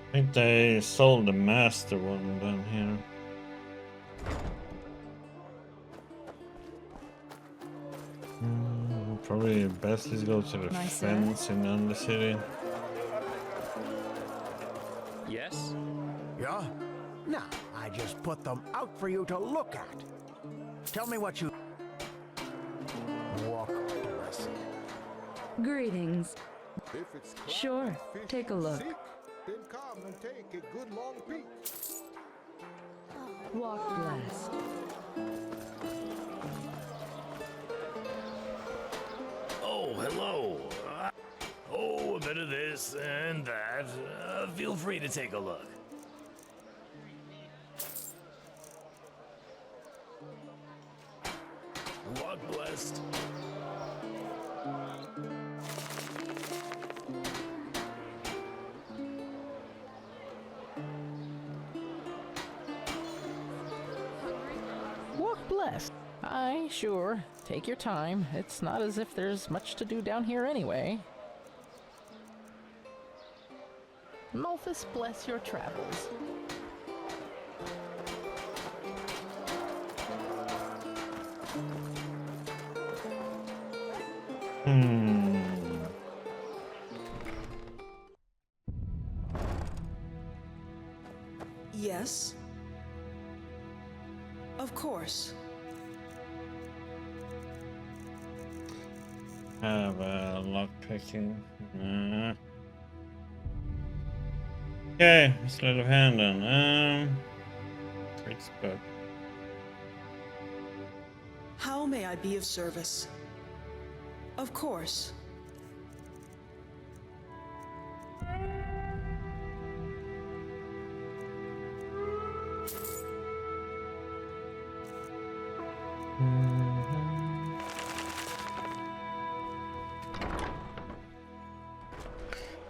I think they sold the master one down here. Probably best is go to the fence in Undercity. Yes? Yeah? No, I just put them out for you to look at. Tell me what you... Walk blessed. Greetings. Sure, take a look. Then come and take a good long peek. Walk blessed. Oh, hello. A bit of this and that. Feel free to take a look. Walk blessed. Walk blessed. Aye, sure. Take your time. It's not as if there's much to do down here anyway. Malthus bless your travels. Yes. Of course. Have a lock picking. Okay, sleight of hand then. Expert. How may I be of service? Of course.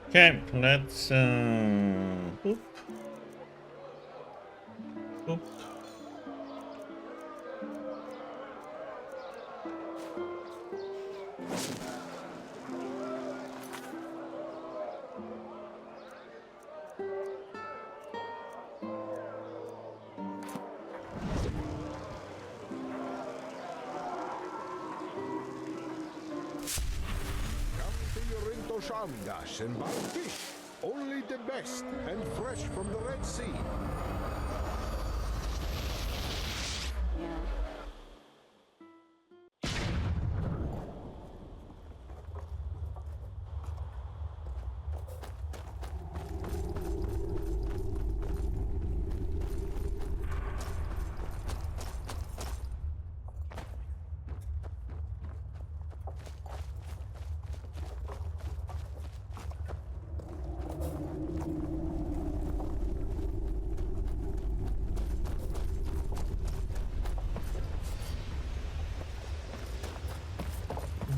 Okay, let's oop. Oop. Shamgash and buy fish, only the best and fresh from the Red Sea.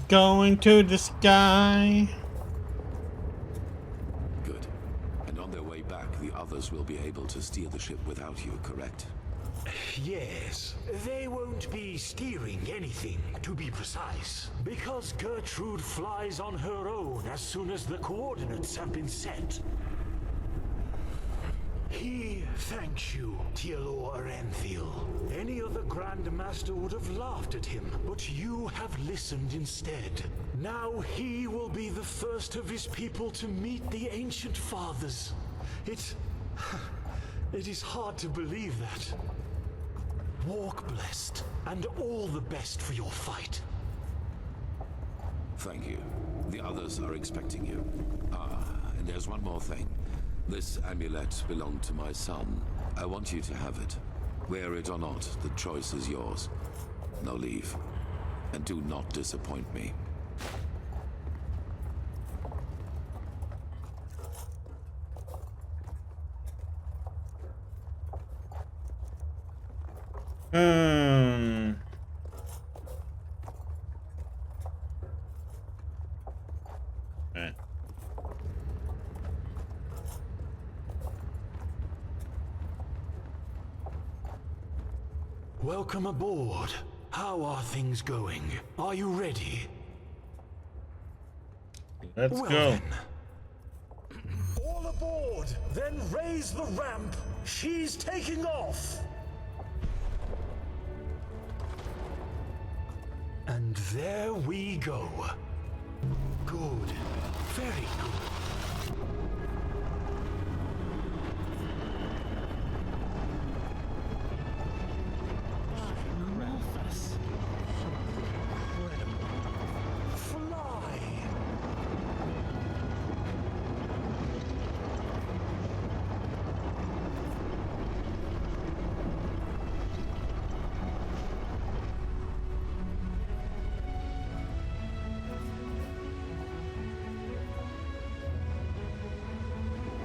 Going to the sky. Good. And on their way back, the others will be able to steer the ship without you, correct? Yes, they won't be steering anything, to be precise, because Gertrude flies on her own as soon as the coordinates have been set. He thanks you, Tealor Aranthil. Any other Grand Master would have laughed at him, but you have listened instead. Now he will be the first of his people to meet the Ancient Fathers. It is hard to believe that. Walk blessed, and all the best for your fight. Thank you. The others are expecting you. And there's one more thing. This amulet belonged to my son. I want you to have it. Wear it or not, the choice is yours. Now leave. And do not disappoint me. Okay. Welcome aboard. How are things going? Are you ready? Let's go. Then. All aboard! Then raise the ramp! She's taking off! And there we go. Good. Very good.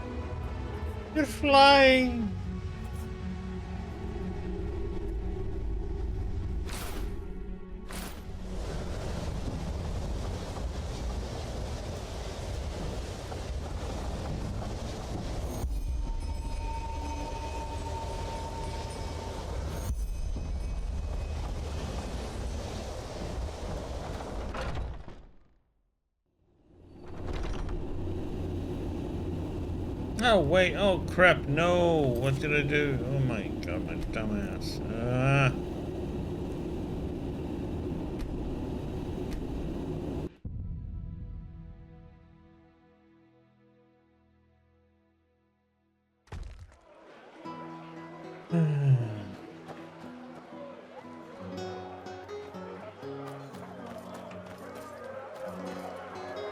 Fly! You're flying. Oh wait, oh crap, no, what did I do? Oh my god, my dumbass.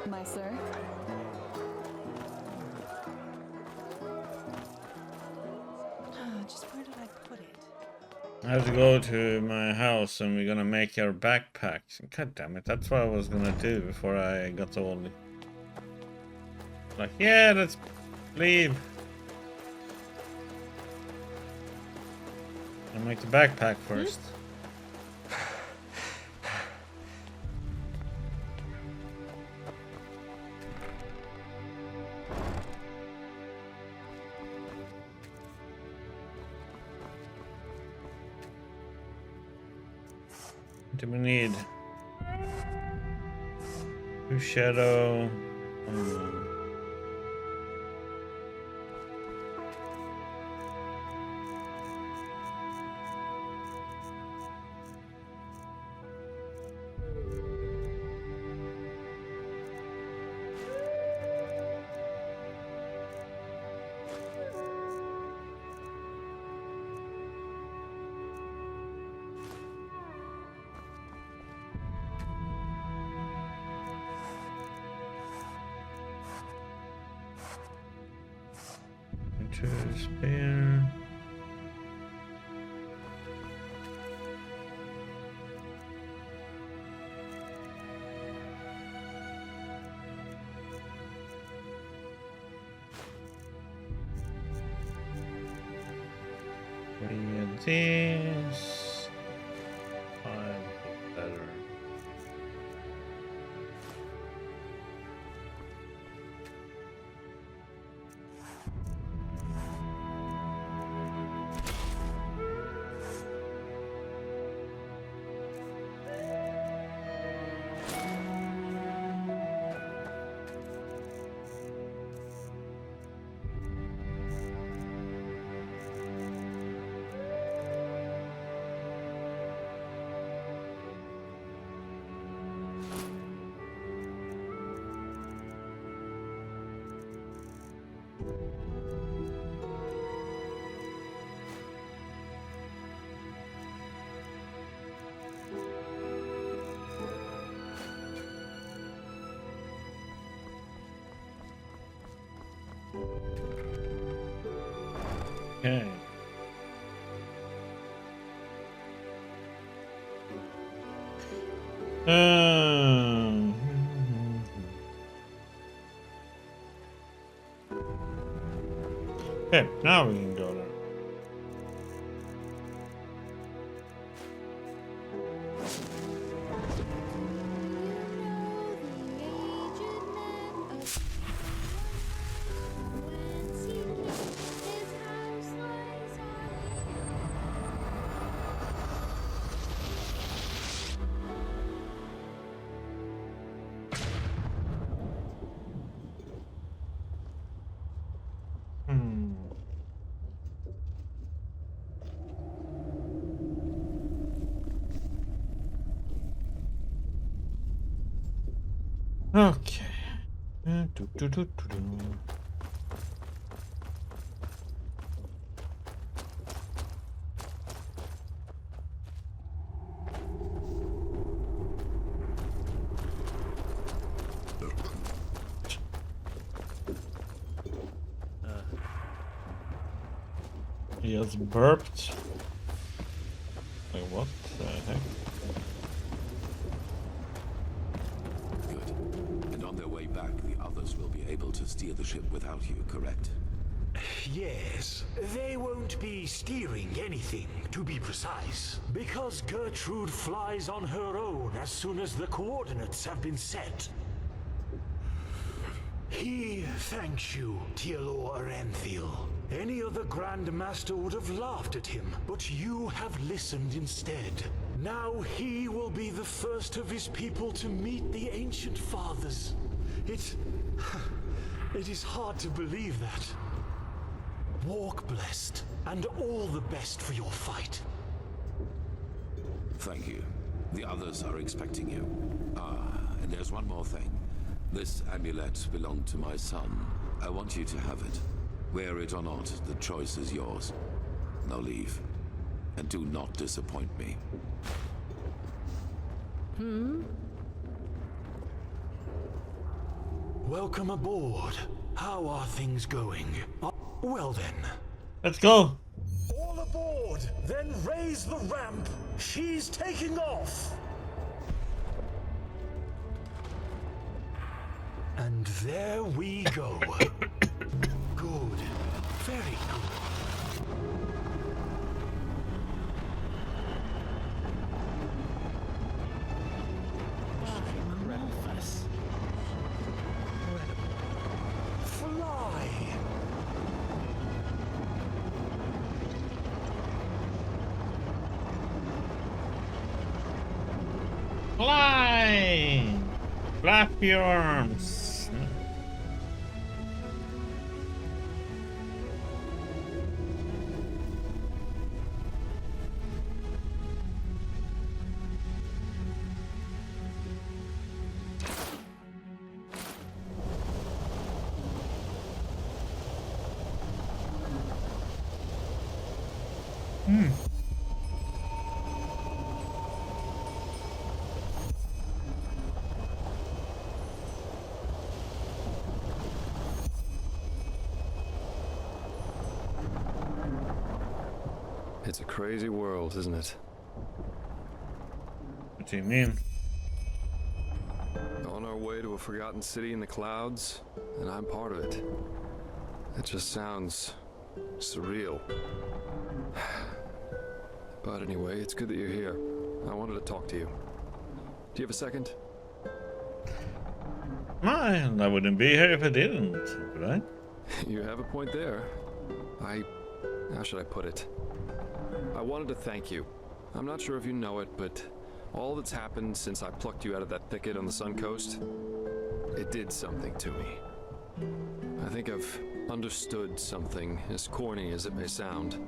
My sir? Just where did I put it? I have to go to my house and we're gonna make our backpacks. God damn it, that's what I was gonna do before I got old. Like, yeah, let's leave. I'll make the backpack first. What do we need? 2 shadow. Spare. Three of these. 5 better. Okay. Okay, now we can go there. Okay. He has burped. Like what the heck? Good. And on their way back, the others will be able to steer the ship without you, correct? Yes, they won't be steering anything, to be precise, because Gertrude flies on her own as soon as the coordinates have been set. He thanks you, Tealor Arenthil. Any other Grand Master would have laughed at him, but you have listened instead. Now he will be the first of his people to meet the Ancient Fathers. It is hard to believe that. Walk blessed, and all the best for your fight. Thank you. The others are expecting you. And there's one more thing. This amulet belonged to my son. I want you to have it. Wear it or not, the choice is yours. Now leave. And do not disappoint me. Welcome aboard. How are things going? Well then. Let's go. All aboard! Then raise the ramp! She's taking off! And there we go. Good. Very good. Fly! Fly! Flap your arms. It's a crazy world, isn't it? What do you mean? On our way to a forgotten city in the clouds, and I'm part of it. It just sounds surreal. But anyway, it's good that you're here. I wanted to talk to you. Do you have a second? I wouldn't be here if I didn't, would I? You have a point there. How should I put it? I wanted to thank you. I'm not sure if you know it, but all that's happened since I plucked you out of that thicket on the Sun Coast, it did something to me. I think I've understood something, as corny as it may sound.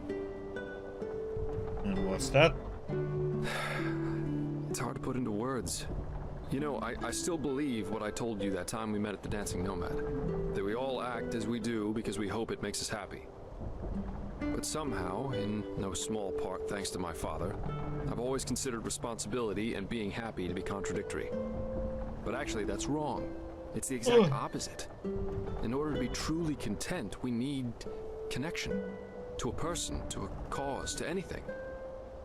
And what's that? It's hard to put into words. You know, I still believe what I told you that time we met at the Dancing Nomad. That we all act as we do because we hope it makes us happy. But somehow, in no small part thanks to my father, I've always considered responsibility and being happy to be contradictory. But actually, that's wrong. It's the exact opposite. In order to be truly content, we need connection. to a person, to a cause, to anything.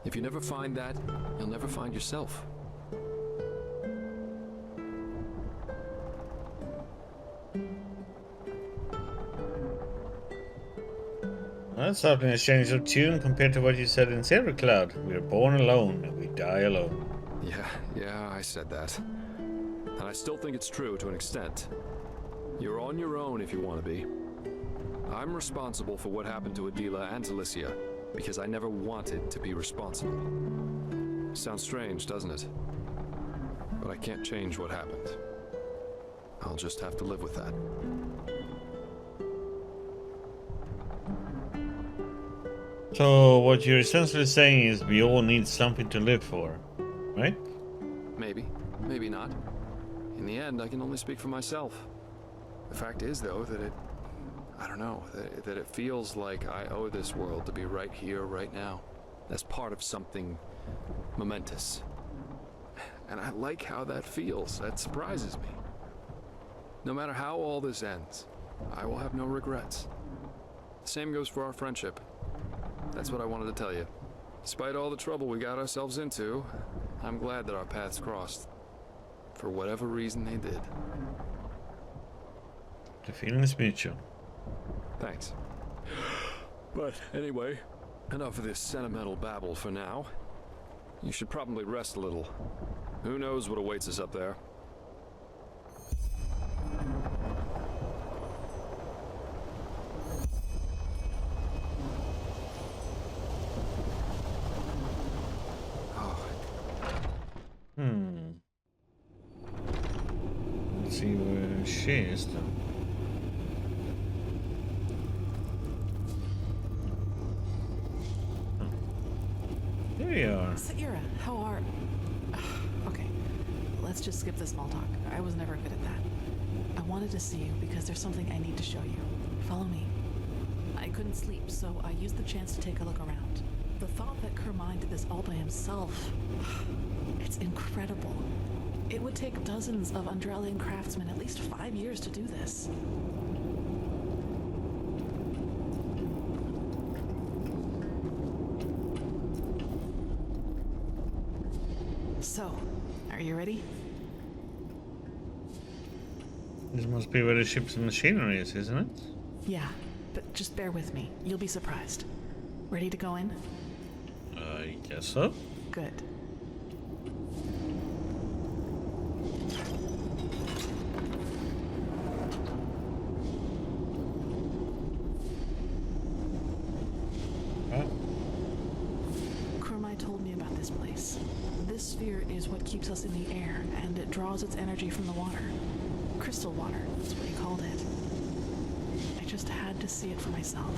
If you never find that, you'll never find yourself. That's certainly a change of tune compared to what you said in Zero Cloud. We are born alone and we die alone. Yeah, I said that. And I still think it's true to an extent. You're on your own if you want to be. I'm responsible for what happened to Adila and Alicia, because I never wanted to be responsible. Sounds strange, doesn't it? But I can't change what happened. I'll just have to live with that. So what you're essentially saying is we all need something to live for, right? Maybe, maybe not. In the end, I can only speak for myself. The fact is, though, that I don't know, that it feels like I owe this world to be right here, right now. As part of something momentous. And I like how that feels. That surprises me. No matter how all this ends, I will have no regrets. The same goes for our friendship. That's what I wanted to tell you. Despite all the trouble we got ourselves into, I'm glad that our paths crossed. For whatever reason they did. The feeling is mutual. Thanks. But anyway, enough of this sentimental babble for now. You should probably rest a little. Who knows what awaits us up there? Let's see where she is then. There you are. Saira, how are... Okay, let's just skip the small talk. I was never good at that. I wanted to see you because there's something I need to show you. Follow me. I couldn't sleep, so I used the chance to take a look around. The thought that Kermine did this all by himself... It's incredible. It would take dozens of Enderalian craftsmen at least 5 years to do this. So, are you ready? This must be where the ship's machinery is, isn't it? Yeah, but just bear with me. You'll be surprised. Ready to go in? I guess so. Good. Kermai told me about this place. This sphere is what keeps us in the air, and it draws its energy from the water. Crystal water, that's what he called it. I just had to see it for myself.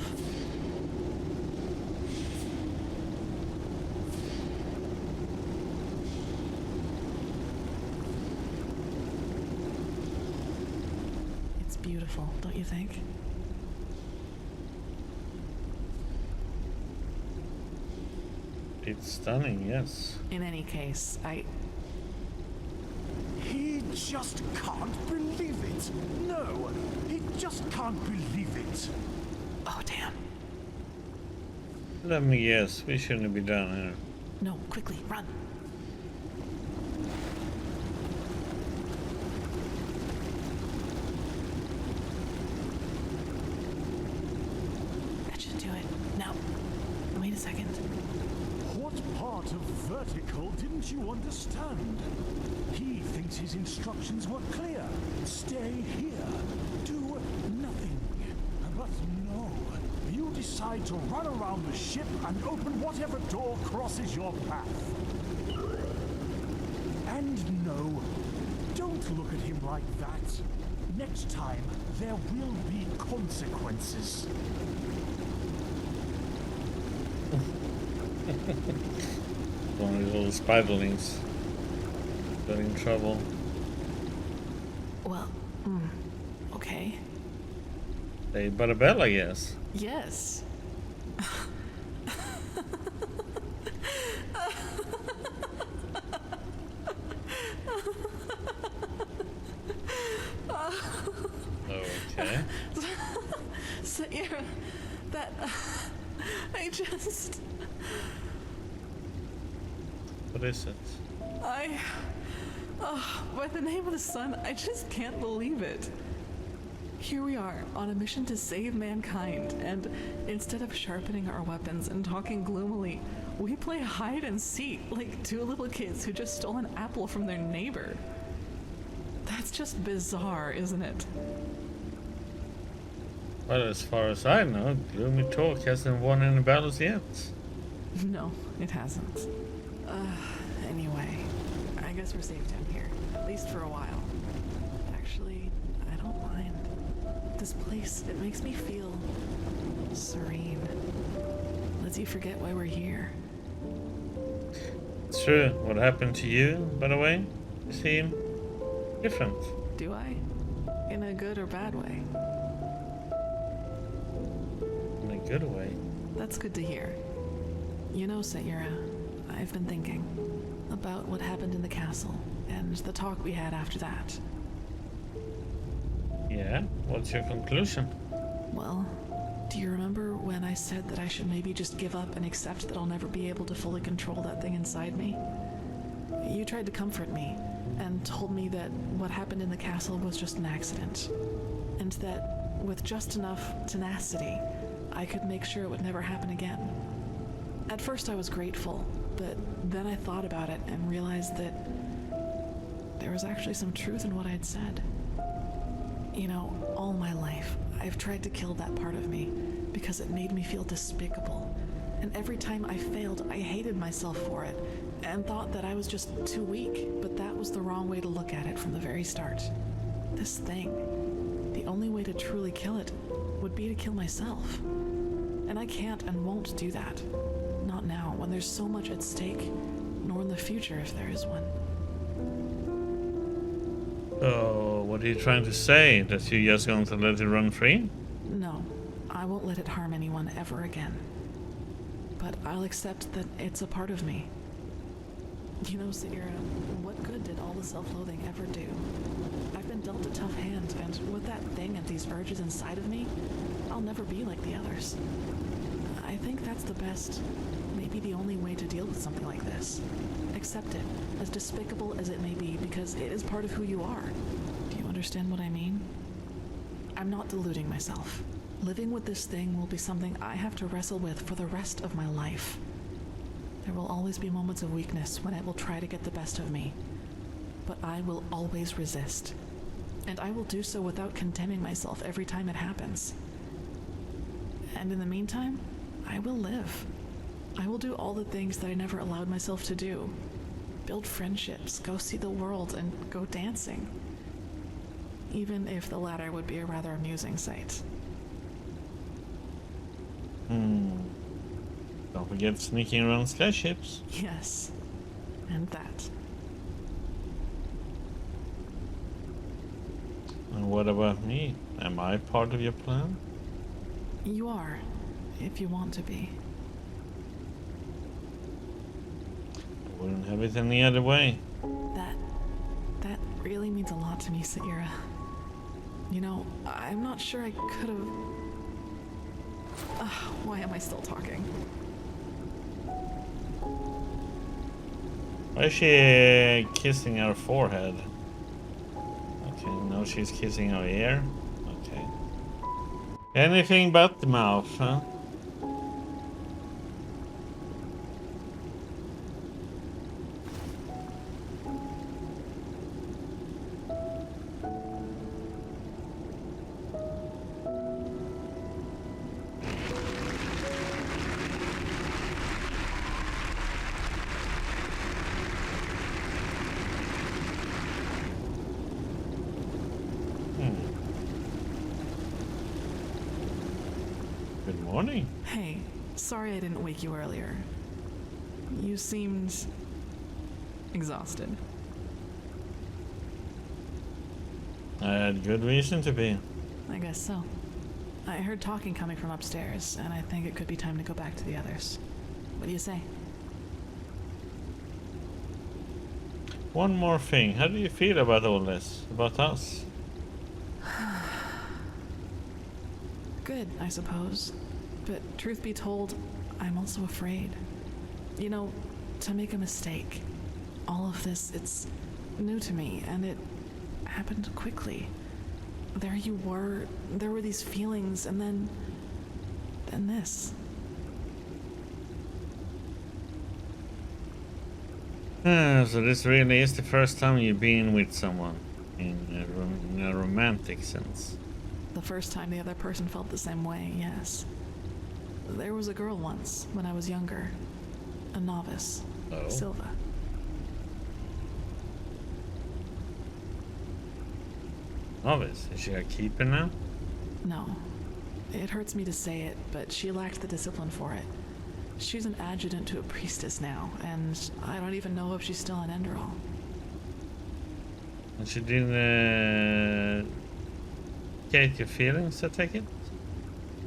It's beautiful, don't you think? It's stunning, yes. In any case, He just can't believe it. No, he just can't believe it. Oh, damn. Let me guess, we shouldn't be down here. No, quickly, run. That should do it. Now, wait a second. What part of vertical didn't you understand? He thinks his instructions were clear. Stay here. Do nothing. But no. You decide to run around the ship and open whatever door crosses your path. And no, don't look at him like that. Next time, there will be consequences. One of these little spiderlings. Got in trouble. Well, okay. They but a bell, I guess. Yes. Okay. Saira, that... just... What is it? By the name of the sun, I just can't believe it. Here we are, on a mission to save mankind, and instead of sharpening our weapons and talking gloomily, we play hide and seek like two little kids who just stole an apple from their neighbor. That's just bizarre, isn't it? Well, as far as I know, Gloomy Talk hasn't won any battles yet. No, it hasn't. Anyway, I guess we're safe down here, at least for a while. Actually, I don't mind. This place, it makes me feel serene. Lets you forget why we're here. It's true. What happened to you, by the way? You seem different. Do I? In a good or bad way? In a good way. That's good to hear. You know, Sayura, I've been thinking about what happened in the castle and the talk we had after that. Yeah? What's your conclusion? Well, do you remember when I said that I should maybe just give up and accept that I'll never be able to fully control that thing inside me? You tried to comfort me and told me that what happened in the castle was just an accident, and that with just enough tenacity, I could make sure it would never happen again. At first I was grateful, but then I thought about it and realized that there was actually some truth in what I'd said. You know, all my life, I've tried to kill that part of me because it made me feel despicable. And every time I failed, I hated myself for it and thought that I was just too weak, but that was the wrong way to look at it from the very start. This thing, the only way to truly kill it would be to kill myself. And I can't and won't do that. Not now, when there's so much at stake, nor in the future if there is one. So, what are you trying to say? That you're just going to let it run free? No, I won't let it harm anyone ever again. But I'll accept that it's a part of me. You know, Sayura, what good did all the self-loathing ever do? I've been dealt a tough hand, and with that thing and these urges inside of me, I'll never be like the others. I think that's the best, maybe the only way to deal with something like this. Accept it, as despicable as it may be, because it is part of who you are. Do you understand what I mean? I'm not deluding myself. Living with this thing will be something I have to wrestle with for the rest of my life. There will always be moments of weakness when it will try to get the best of me. But I will always resist. And I will do so without condemning myself every time it happens. And in the meantime, I will live. I will do all the things that I never allowed myself to do. Build friendships, go see the world, and go dancing. Even if the latter would be a rather amusing sight. Don't forget sneaking around skyships. Yes, and that. And what about me? Am I part of your plan? You are, if you want to be. I wouldn't have it any other way. That really means a lot to me, Sayura. You know, I'm not sure I could have... why am I still talking? Why is she kissing her forehead? Okay, now she's kissing her ear. Okay. Anything but the mouth, huh? Good morning. Hey, sorry I didn't wake you earlier. You seemed... exhausted. I had good reason to be. I guess so. I heard talking coming from upstairs, and I think it could be time to go back to the others. What do you say? One more thing. How do you feel about all this? About us? Good, I suppose. But truth be told, I'm also afraid. You know, to make a mistake. All of this, it's new to me, and it happened quickly. There you were, there were these feelings, and then this. So this really is the first time you've been with someone in a romantic sense. The first time the other person felt the same way, yes. There was a girl once, when I was younger. A novice. Oh. Silva. Novice? Is she a keeper now? No. It hurts me to say it, but she lacked the discipline for it. She's an adjutant to a priestess now, and I don't even know if she's still in Enderal. And she didn't get your feelings, I take it?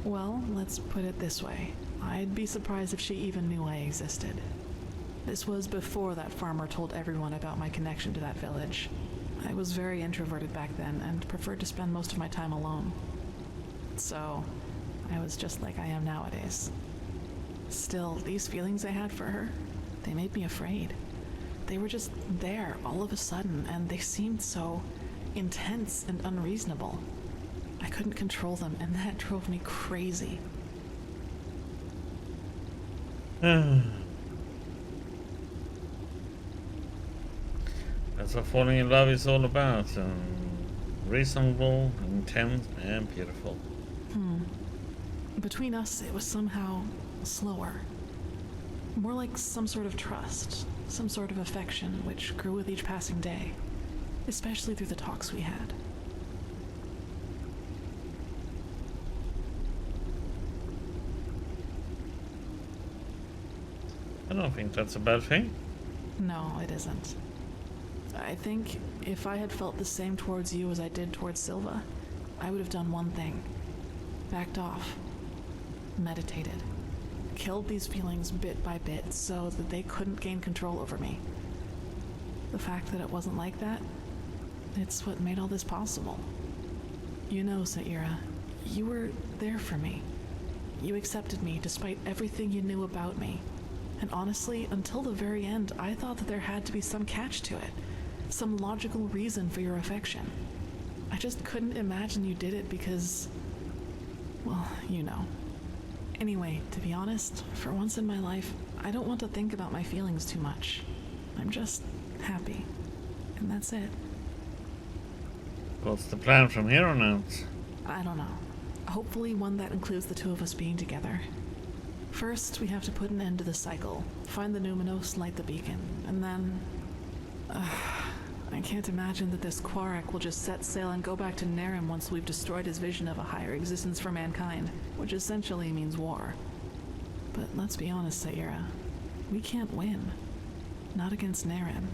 Well, let's put it this way. I'd be surprised if she even knew I existed. This was before that farmer told everyone about my connection to that village. I was very introverted back then and preferred to spend most of my time alone. So, I was just like I am nowadays. Still, these feelings I had for her, they made me afraid. They were just there all of a sudden, and they seemed so intense and unreasonable. I couldn't control them, and that drove me crazy. That's what falling in love is all about. Reasonable, intense, and beautiful. Between us, it was somehow slower. More like some sort of trust, some sort of affection, which grew with each passing day, especially through the talks we had. I don't think that's a bad thing. No, it isn't. I think if I had felt the same towards you as I did towards Silva, I would have done one thing. Backed off. Meditated. Killed these feelings bit by bit so that they couldn't gain control over me. The fact that it wasn't like that, it's what made all this possible. You know, Saira, you were there for me. You accepted me despite everything you knew about me. And honestly, until the very end, I thought that there had to be some catch to it. Some logical reason for your affection. I just couldn't imagine you did it because... well, you know. Anyway, to be honest, for once in my life, I don't want to think about my feelings too much. I'm just happy. And that's it. What's the plan from here on out? I don't know. Hopefully one that includes the two of us being together. First, we have to put an end to the cycle, find the Numinos, light the beacon, and then... I can't imagine that this Quarak will just set sail and go back to Nerim once we've destroyed his vision of a higher existence for mankind, which essentially means war. But let's be honest, Saira. We can't win. Not against Nerim.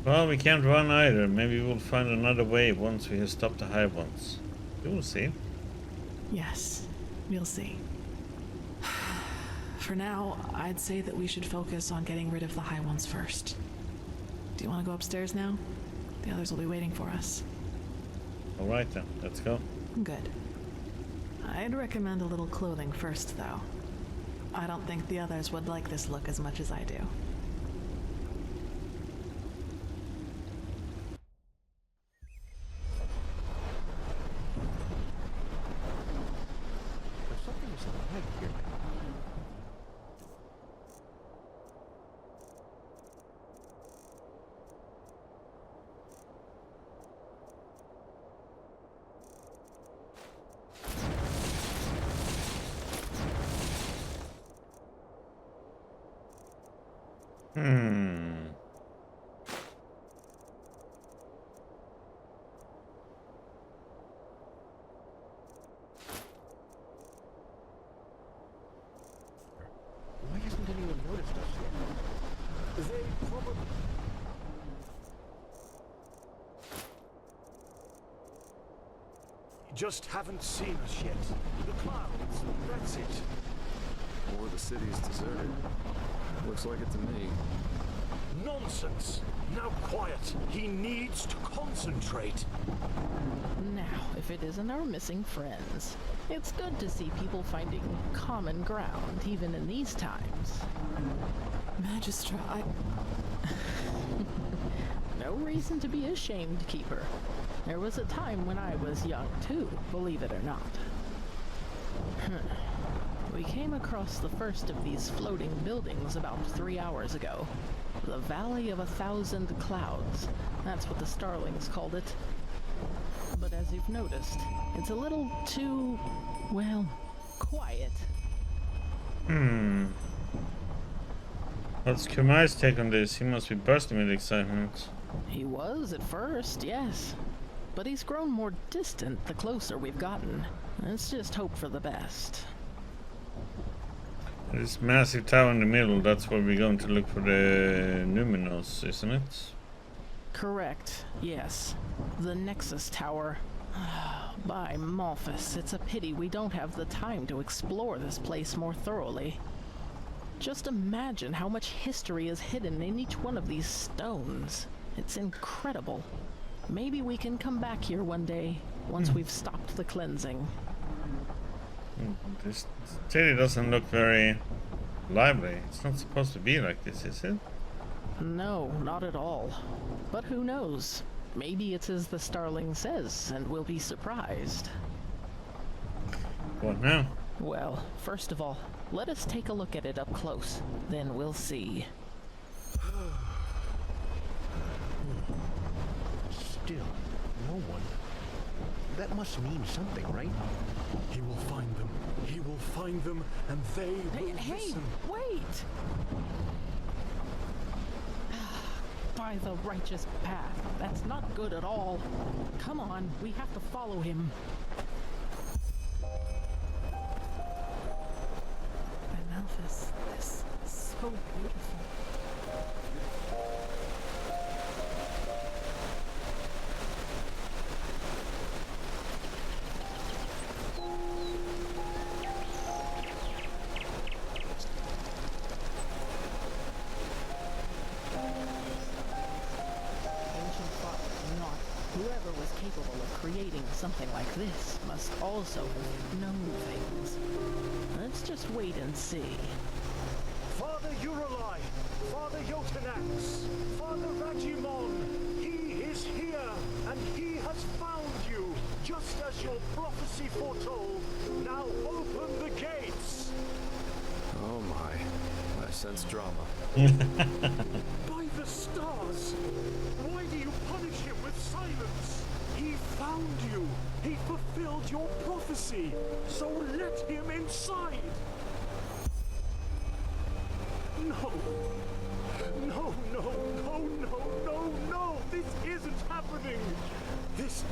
Well, we can't run either. Maybe we'll find another way once we have stopped the Hive ones. We will see. Yes, we'll see. For now, I'd say that we should focus on getting rid of the High Ones first. Do you want to go upstairs now? The others will be waiting for us. Alright then, let's go. Good. I'd recommend a little clothing first, though. I don't think the others would like this look as much as I do. Why hasn't anyone noticed us yet? They probably... You just haven't seen us yet. The clouds, that's it. Or the city's deserted. Looks like it to me. Nonsense! Now quiet. He needs to concentrate. Now, if it isn't our missing friends, it's good to see people finding common ground, even in these times. Magistra, No reason to be ashamed, Keeper. There was a time when I was young, too, believe it or not. We came across the first of these floating buildings about 3 hours ago. The Valley of 1,000 Clouds. That's what the Starlings called it. But as you've noticed, it's a little too, well, quiet. What's Kumai's take on this? He must be bursting with excitement. He was at first, yes. But he's grown more distant the closer we've gotten. Let's just hope for the best. This massive tower in the middle, that's where we're going to look for the Numinos, isn't it? Correct, yes. The Nexus Tower. By Malphus, it's a pity we don't have the time to explore this place more thoroughly. Just imagine how much history is hidden in each one of these stones. It's incredible. Maybe we can come back here one day, once we've stopped the cleansing. This city doesn't look very lively. It's not supposed to be like this, is it? No, not at all. But who knows? Maybe it's as the Starling says, and we'll be surprised. What now? Well, first of all, let us take a look at it up close. Then we'll see. Still, no one. That must mean something, right? He will find them. He will find them, and they will listen. Wait! By the righteous path. That's not good at all. Come on, we have to follow him. Malphus, this is so beautiful. Whoever was capable of creating something like this must also have known things. Let's just wait and see. Father Uralai, Father Jotanax, Father Ragimon, he is here, and he has found you, just as your prophecy foretold. Now open the gates! Oh my, I sense drama. By the stars! Why do you punish him with silence? He found you! He fulfilled your prophecy! So let him inside! No! No, no, no, no, no, no! This isn't happening! This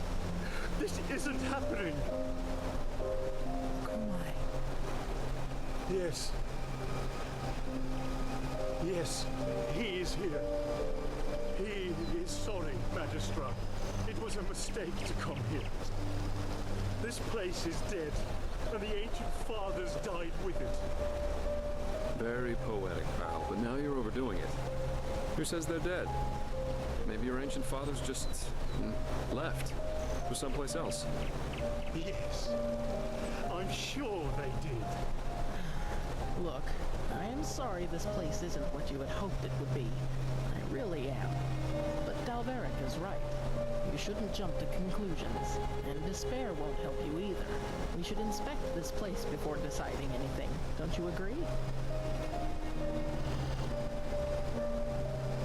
isn't happening! Kumai. Yes. Yes, he is here. He is sorry, Magistra. It was a mistake to come here. This place is dead, and the ancient fathers died with it. Very poetic, pal, but now you're overdoing it. Who says they're dead? Maybe your ancient fathers just left for someplace else. Yes, I'm sure they did. Look, I am sorry this place isn't what you had hoped it would be. I really am. But Dalveric is right. You shouldn't jump to conclusions, and despair won't help you either. We should inspect this place before deciding anything. Don't you agree?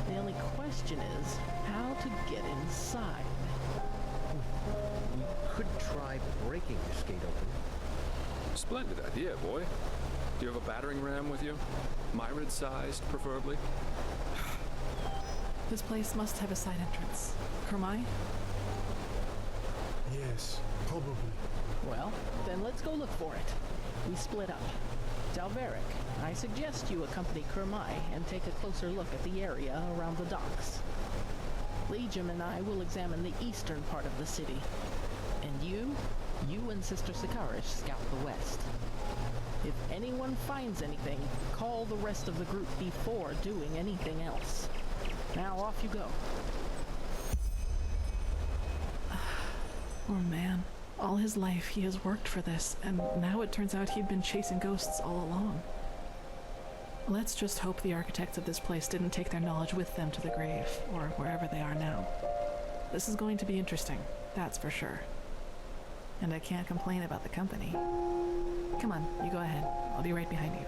The only question is how to get inside. We could try breaking this gate open. Splendid idea, boy. Do you have a battering ram with you? Myrid-sized, preferably? This place must have a side entrance. Kermai? Yes, probably. Well, then let's go look for it. We split up. Dalveric, I suggest you accompany Kermai and take a closer look at the area around the docks. Legion and I will examine the eastern part of the city. And you and Sister Sikarish scout the west. If anyone finds anything, call the rest of the group before doing anything else. Now off you go. Poor man. All his life he has worked for this, and now it turns out he'd been chasing ghosts all along. Let's just hope the architects of this place didn't take their knowledge with them to the grave, or wherever they are now. This is going to be interesting, that's for sure. And I can't complain about the company. Come on, you go ahead. I'll be right behind you.